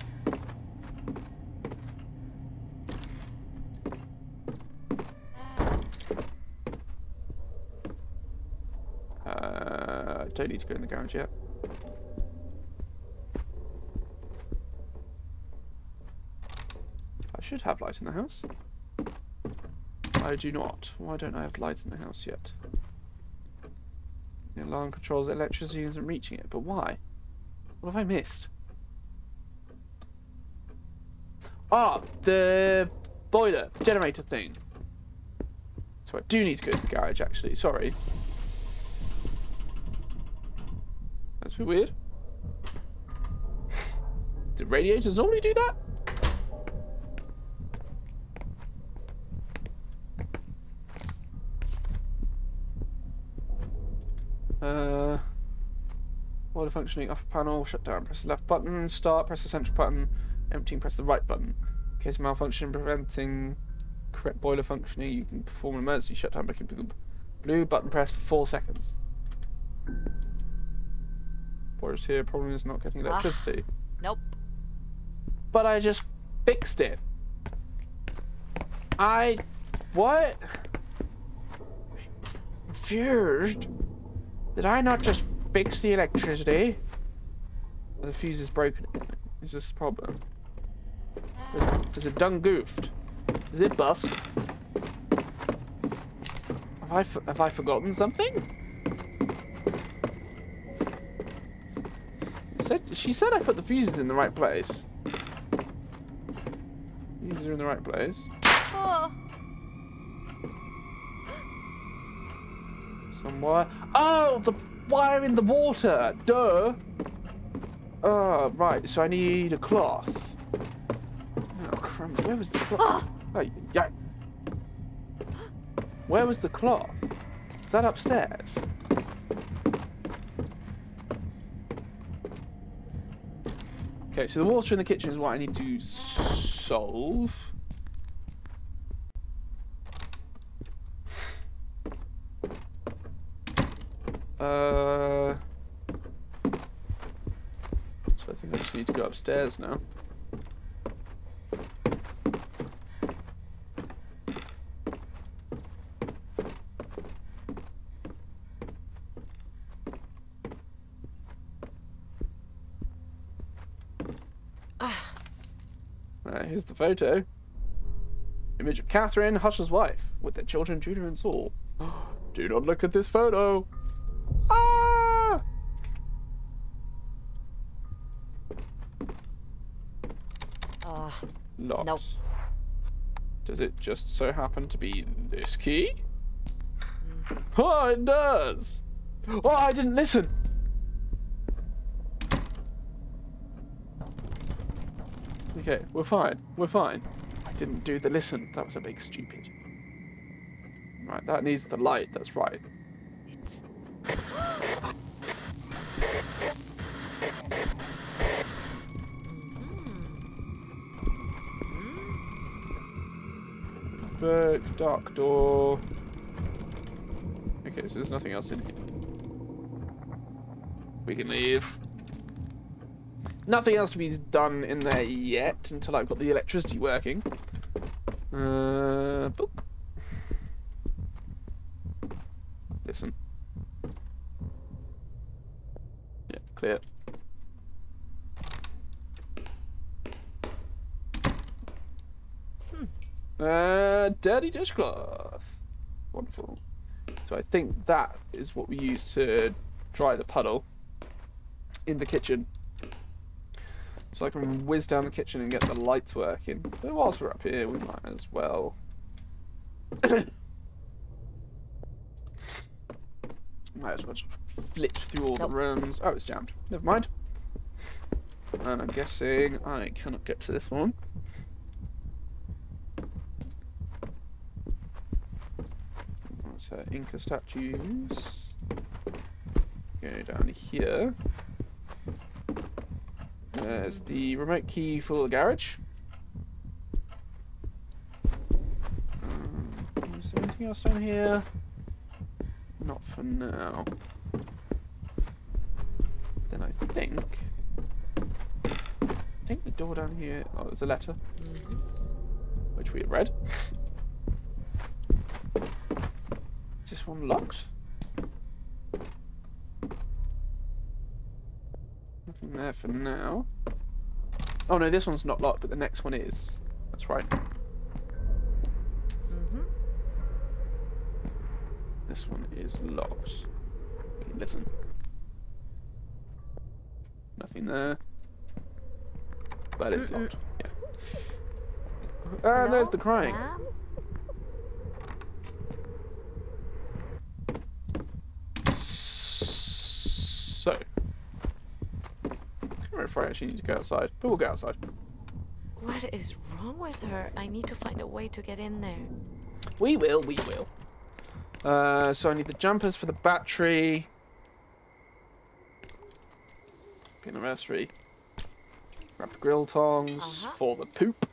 Don't need to go in the garage yet. I should have light in the house. I do not. Why don't I have light in the house yet? The alarm controls the electricity isn't reaching it, but why? What have I missed? Ah, the boiler generator thing. So I do need to go to the garage actually, sorry. That's a bit weird. Do radiators normally do that? Boiler functioning, upper panel, shut down, press the left button, start, press the central button, emptying, press the right button. In case of malfunction, preventing correct boiler functioning, you can perform an emergency shutdown by keeping the blue button pressed for 4 seconds. Boiler's here, problem is not getting electricity. Nope. But I just fixed it. What? Confused. Did I not just fix the electricity? The fuse is broken. Is this a problem? Is it done goofed? Is it bust? Have I forgotten something? She said I put the fuses in the right place. are in the right place. Oh. Some wire. Oh, the wire in the water. Duh. Oh, right. So I need a cloth. Oh, crumbs. Where was the cloth? Oh, yeah. Where was the cloth? Is that upstairs? Okay, so the water in the kitchen is what I need to solve. So I think I just need to go upstairs now. Here's the photo. Image of Catherine, Hush's wife, with their children Judah and Saul. Do not look at this photo. Ah! Locked. Nope. Does it just so happen to be this key? Oh, it does. Oh, I didn't listen. Okay, we're fine. We're fine. I didn't do the listen. That was a big stupid. Right, that needs the light. That's right. It's... Book, dark door. Okay, so there's nothing else in here. We can leave. Nothing else to be done in there yet until I've got the electricity working. Boop. Listen. Yeah, clear. Dirty dishcloth. Wonderful. So I think that is what we use to dry the puddle in the kitchen. So I can whiz down the kitchen and get the lights working. But whilst we're up here, we might as well. Might as well just flit through all the rooms. Oh, it's jammed. Never mind. And I'm guessing I cannot get to this one. So Inca statues. Go down here. There's the remote key for the garage. Is there anything else down here? Not for now. Then I think the door down here. Oh, there's a letter, which we have read. Is this one locked? Nothing there for now. Oh no, this one's not locked, but the next one is. That's right. This one is locked. Okay, listen. Nothing there. But it's locked. Yeah. And there's the crying. Ma'am? So. I can't remember if I actually need to go outside, but we'll go outside. What is wrong with her? I need to find a way to get in there. We will. So I need the jumpers for the battery. Anniversary. Grab the grill tongs for the poop.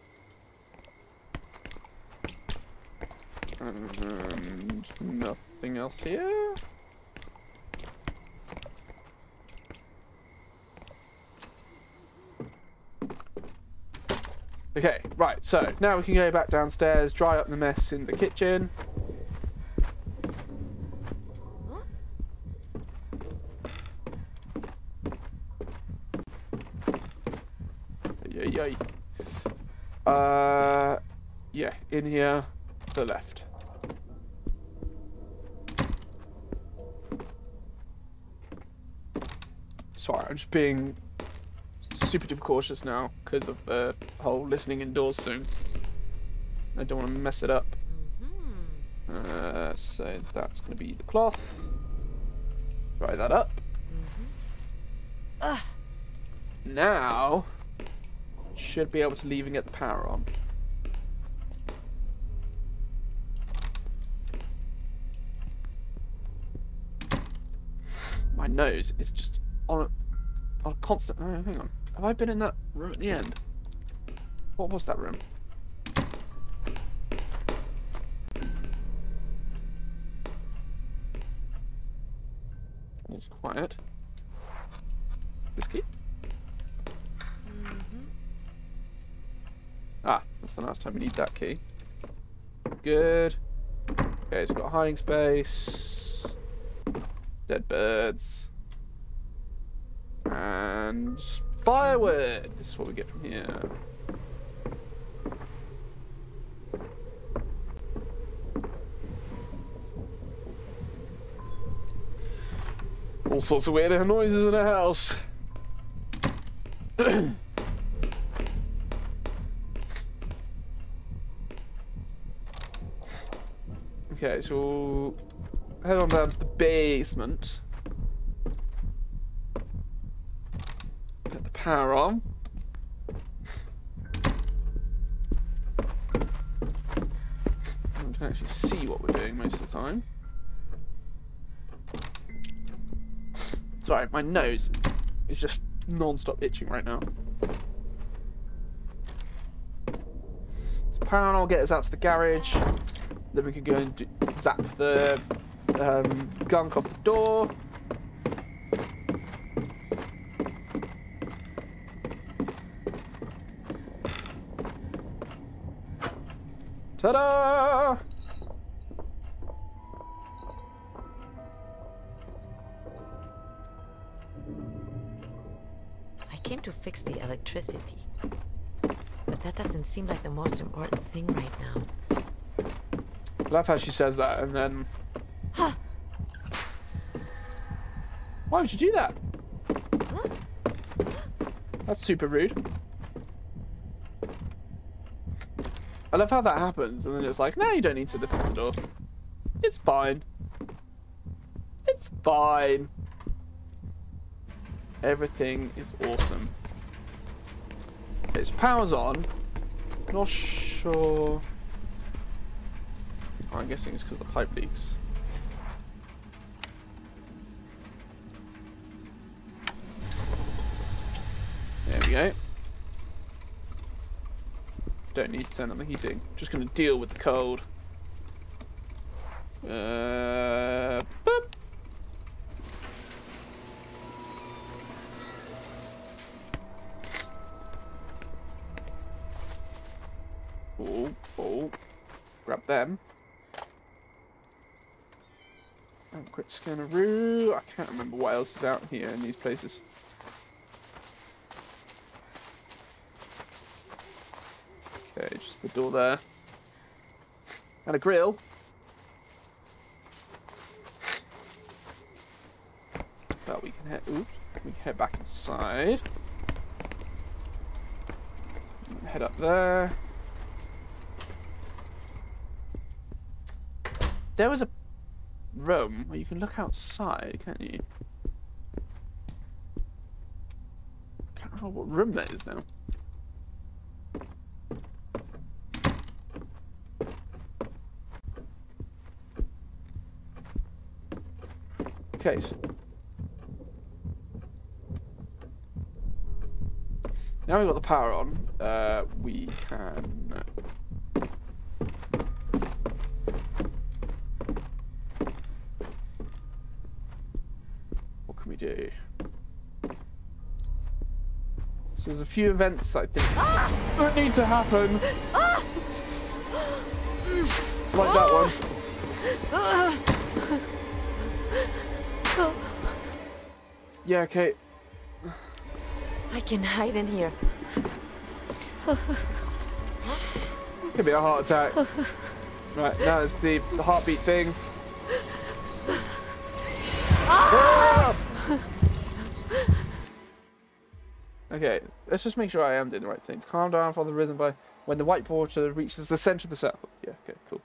And nothing else here. Okay, right, so now we can go back downstairs, dry up the mess in the kitchen. Yay. Yeah, in here, to the left. Sorry, I'm just being super duper cautious now because of the whole listening indoors thing. I don't want to mess it up. Mm-hmm. So that's going to be the cloth. Dry that up. Now, should be able to leave and get the power on. My nose is just on a constant. Oh, hang on. Have I been in that room at the end? What was that room? It's quiet. Whiskey. Ah, that's the last time we need that key. Good. Okay, it's got a hiding space. Dead birds. And firewood! This is what we get from here. All sorts of weird noises in the house. Okay, so we'll head on down to the basement. Get the power on. We can actually see what we're doing most of the time. Sorry, my nose is just non-stop itching right now. So power on will get us out to the garage. Then we can go and zap the gunk off the door. Ta-da! I came to fix the electricity, but that doesn't seem like the most important thing right now. I love how she says that and then... Why would you do that? That's super rude. I love how that happens and then it's like, no, you don't need to lift the door. It's fine. It's fine. Everything is awesome. Its power's on. Not sure... I'm guessing it's because the pipe leaks. There we go. Don't need to turn on the heating. Just going to deal with the cold. Boop. Oh. Grab them. And quick scanneroo. I can't remember what else is out here in these places. Okay, just the door there. And a grill. But we can head. Oops. We can head back inside. Head up there. There was a room where you can look outside, can't you? Can't remember what room that is now. Okay, so now we've got the power on, we can what can we do? So there's a few events I think that need to happen. Like that one. Yeah, okay. I can hide in here. Could be a heart attack. Right, now it's the heartbeat thing. Ah! Okay, let's just make sure I am doing the right thing. Calm down, follow the rhythm by When the white water reaches the center of the circle. Yeah, okay, cool.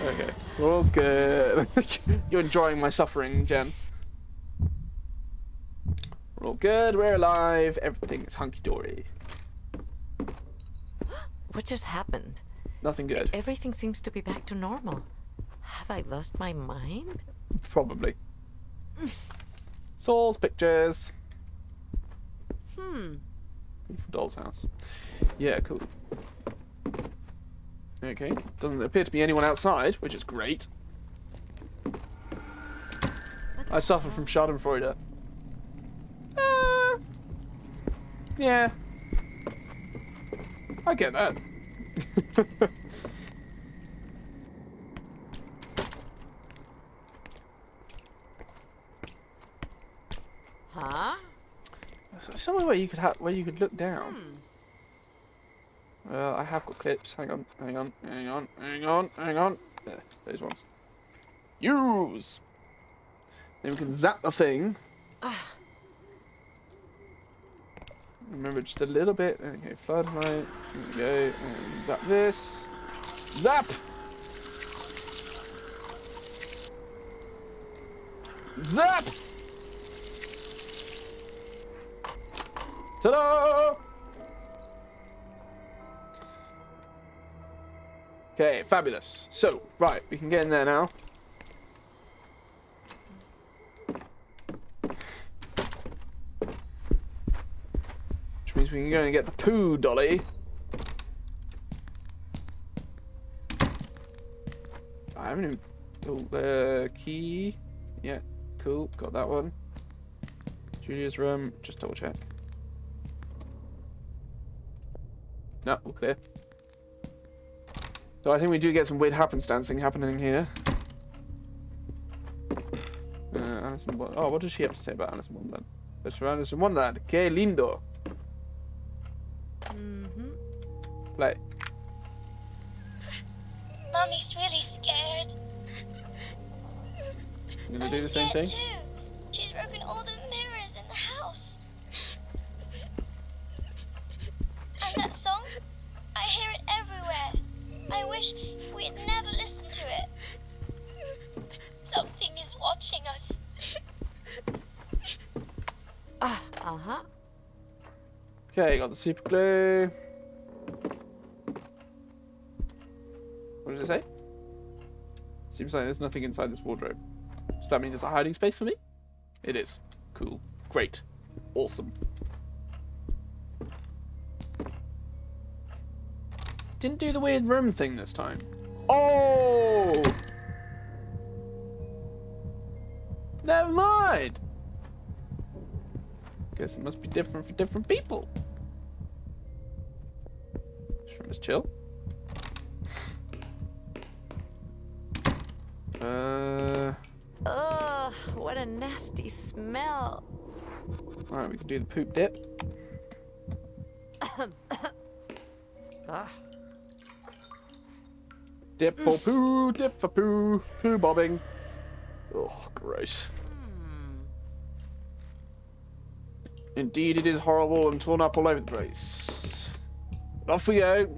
Okay, we're all good. You're enjoying my suffering, Jen. We're all good, we're alive, everything's hunky-dory. What just happened? Nothing good. Everything seems to be back to normal. Have I lost my mind? Probably. Saul's pictures. Beautiful doll's house. Yeah, cool. Okay, doesn't appear to be anyone outside, which is great. I suffer from Schadenfreude. Yeah. I get that. Huh? Somewhere where you could look down. I have got clips. Hang on. Yeah, those ones. Use. Then we can zap the thing. Remember just a little bit. Okay, floodlight. There we go. And zap this. Zap. Zap. Ta-da! Okay, fabulous. So, right, we can get in there now. Which means we can go and get the poo dolly. I haven't even... Oh, key. Yeah, cool. Got that one. Julia's room. Just double check. No, all clear. So I think we do get some weird happenstancing happening here. Alice in Wonderland. Oh, what does she have to say about Alice in Wonderland? Let's Alice in Wonderland. Que lindo. Play. Mommy's really scared. You gonna do the same thing? Too. She's broken all the mirrors in the house. And that song? I hear it everywhere. I wish we'd never listened to it. Something is watching us. Okay, got the super glue. What did it say? Seems like there's nothing inside this wardrobe. Does that mean there's a hiding space for me? It is. Cool. Great. Awesome. Didn't do the weird room thing this time. Oh! Never mind! Guess it must be different for different people. This room is chill. Ugh, what a nasty smell. Alright, we can do the poop dip. Dip for poo, dip for poo, poo bobbing. Oh, gross. Indeed, it is horrible and torn up all over the place. But off we go.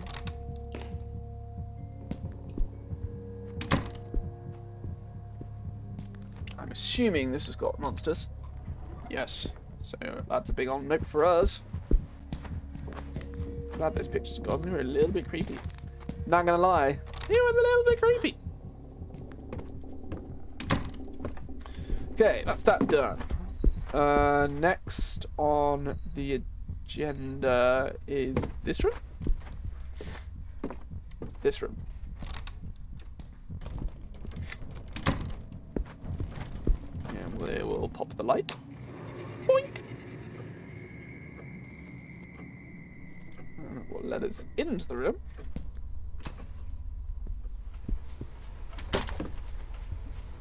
I'm assuming this has got monsters. Yes. So that's a big on note for us. Glad those pictures are gone. They were a little bit creepy. Not gonna lie, they were a little bit creepy. Okay, that's that done. Next on the agenda is this room. This room. And we will pop the light. Boink. And we'll let us into the room.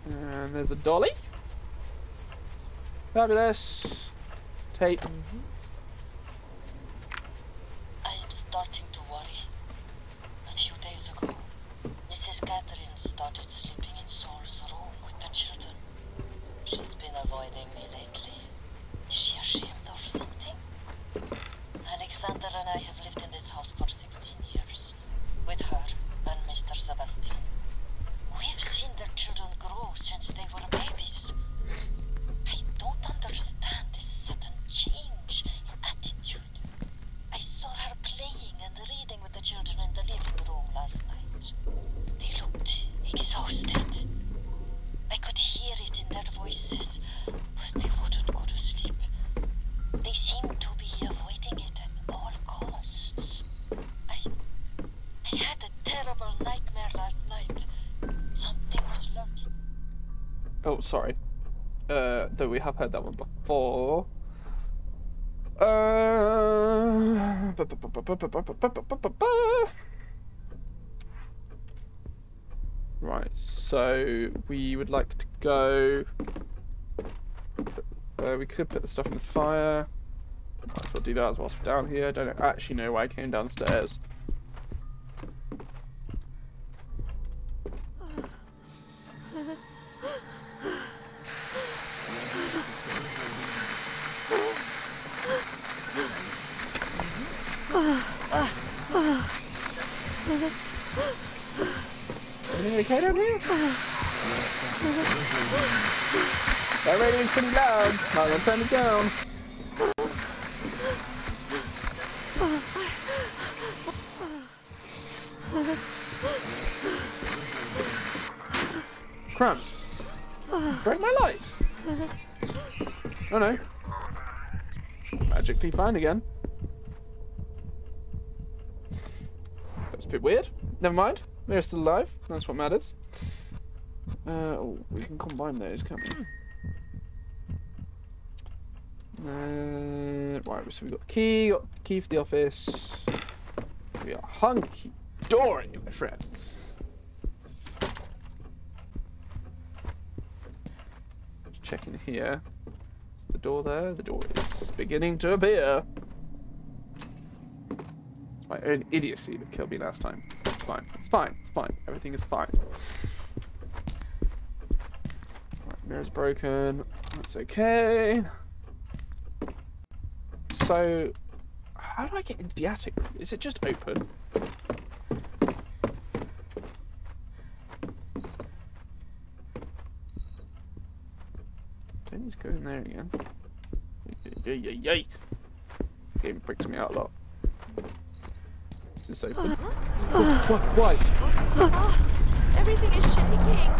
And there's a dolly. Fabulous. Tape. I am starting to worry. A few days ago, Mrs. Catherine started sleeping in Saul's room with the children. She avoiding me lately? Is she ashamed or something? Alexander and I have lived in this house for 16 years. With her and Mr. Sebastian. We've seen their children grow since they were babies. I don't understand this sudden change in attitude. I saw her playing and reading with the children in the living room last night. They looked exhausted. I could hear it in their voices, but they wouldn't go to sleep. They seemed to be avoiding it at all costs. I had a terrible nightmare last night. Something was lurking. Oh, sorry. Though we have heard that one before. Right, so we would like to go. We could put the stuff in the fire. Might as well do that whilst we're down here. I don't actually know why I came downstairs. Everything okay down here? That radio's pretty loud. Might want to turn it down. Crumbs. Break my light. Oh no. Magically fine again. That's a bit weird. Never mind. They're still alive. That's what matters. Oh, we can combine those, can't we? Right, so we got the key for the office. We are hunky dory, my friends. Just checking here. Is the door there? The door is beginning to appear. It's my own idiocy that killed me last time. It's fine. It's fine. It's fine. Everything is fine. Right, mirror's broken. That's okay. So, how do I get into the attic room? Is it just open? Don't need to go in there again. Yay! Game freaks me out a lot. Is this open? Why? Everything is shaking.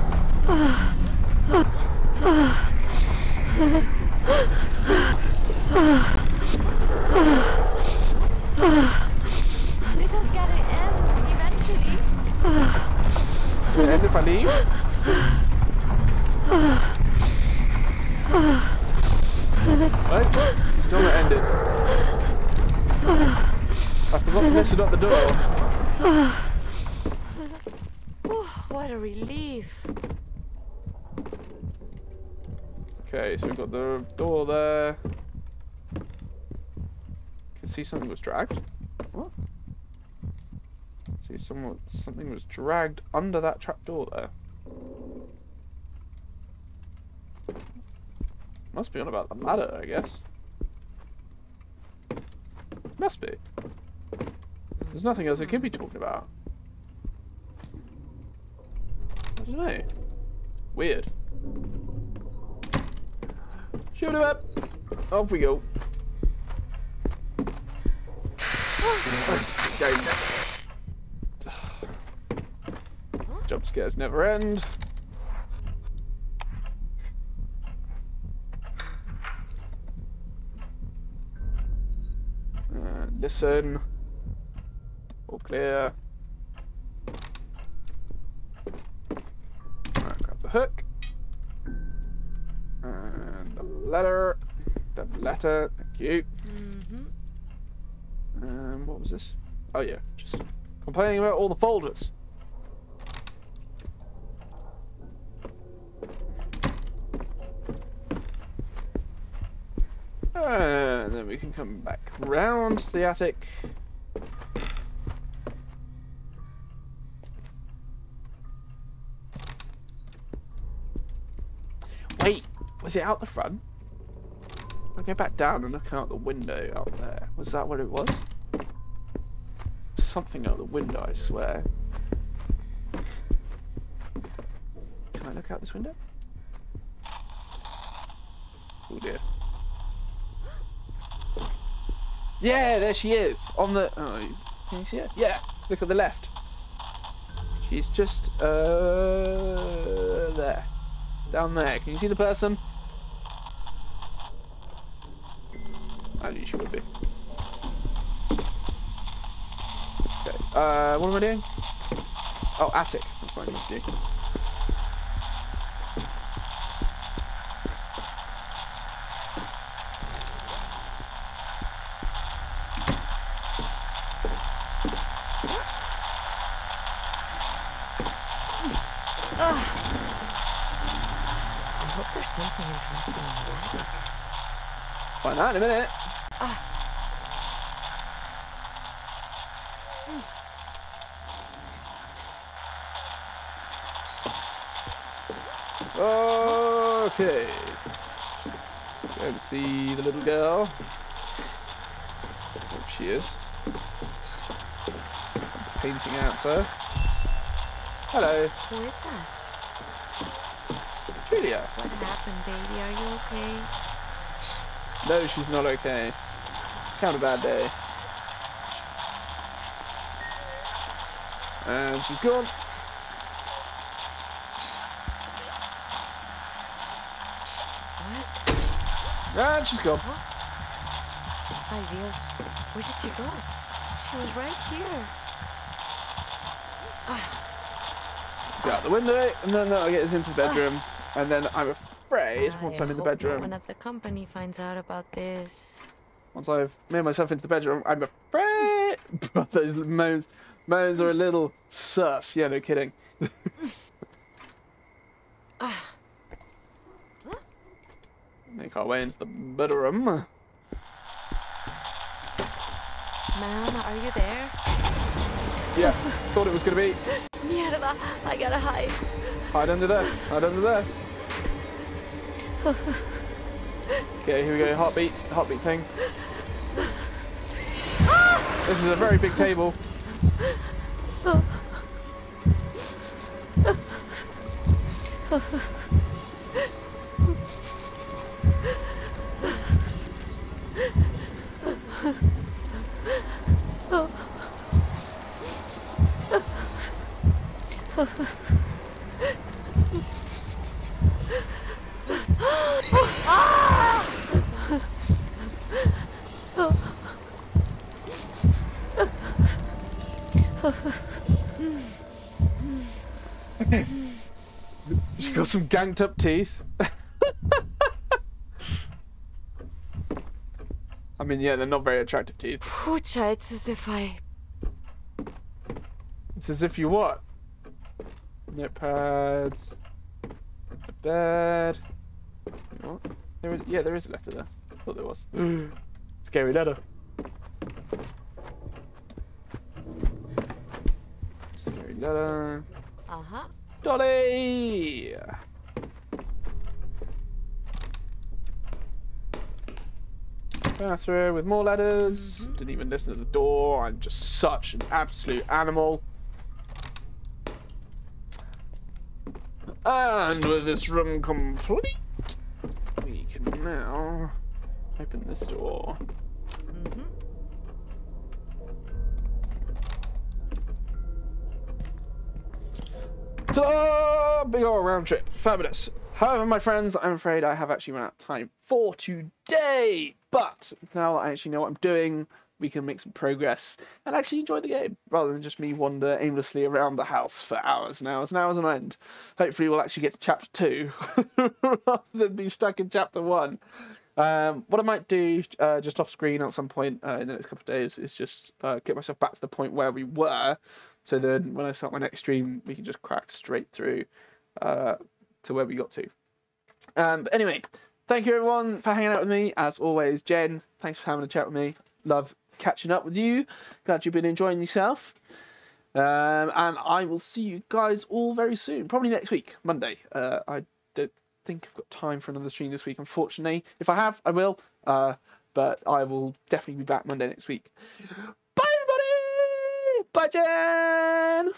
This has got to end eventually. Will it end if I leave? What? Still not ended. I forgot to listen up the door. What a relief. Okay, so we've got the door there. Can see something was dragged. What? See something was dragged under that trap door there. Must be on about the ladder, I guess. Must be. There's nothing else it could be talking about. I don't know. Weird. Shoot him up! Off we go. Okay. Jump scares never end. Listen. All clear. Alright, grab the hook. And the letter. The letter. Thank you. What was this? Oh yeah, just complaining about all the folders. And then we can come back round to the attic. Wait, Was it out the front? I'll go back down and look out the window out there. Was that what it was? Something out the window, I swear. Can I look out this window? Oh dear. Yeah, there she is. On the... Oh, can you see her? Yeah, look at the left. She's just... there. Down there. Can you see the person? I knew she would be. Okay, what am I doing? Oh, attic. That's what I need to do. I hope there's something interesting in the attic. Find out in a minute. Okay. Go and see the little girl. There she is. Painting answer. Hello. Who is that? Julia. What happened, baby? Are you okay? No, she's not okay. She's having a bad day. And she's gone. What? And she's gone. Ay, Dios. Where did she go? She was right here. Go out the window, and then that'll get us into the bedroom. And then I'm afraid, once I'm in the I hope no bedroom, one at the company finds out about this. once I've made myself into the bedroom, I'm afraid those moans are a little sus. Yeah, no kidding. Make our way into the bedroom. Man, are you there? Yeah, thought it was gonna be. Mierda, I gotta hide. Hide under there. Hide under there. Okay, here we go. Heartbeat thing. This is a very big table. She's got some ganked up teeth. I mean, yeah, they're not very attractive teeth. Pucha, it's as if I... It's as if you what? Notepads. The bed. What? There is, yeah, there is a letter there. I thought there was. Scary letter. Scary letter. Uh-huh. Dolly! Bathroom with more letters. Didn't even listen to the door. I'm just such an absolute animal. And with this room complete, we can now open this door. Ta-da! Big old round trip. Fabulous. However, my friends, I'm afraid I have actually run out of time for today. But now that I actually know what I'm doing, we can make some progress and actually enjoy the game rather than just me wander aimlessly around the house for hours and hours and hours on end. Hopefully we'll actually get to chapter 2 rather than be stuck in chapter 1. What I might do just off screen at some point in the next couple of days is just get myself back to the point where we were, so then when I start my next stream we can just crack straight through to where we got to. But anyway, thank you everyone for hanging out with me. As always, Jen, thanks for having a chat with me. Love catching up with you. Glad you've been enjoying yourself. And I will see you guys all very soon. Probably next week, Monday. I don't think I've got time for another stream this week, unfortunately. If I have, I will. But I will definitely be back Monday next week. Bye, everybody! Bye, Jen!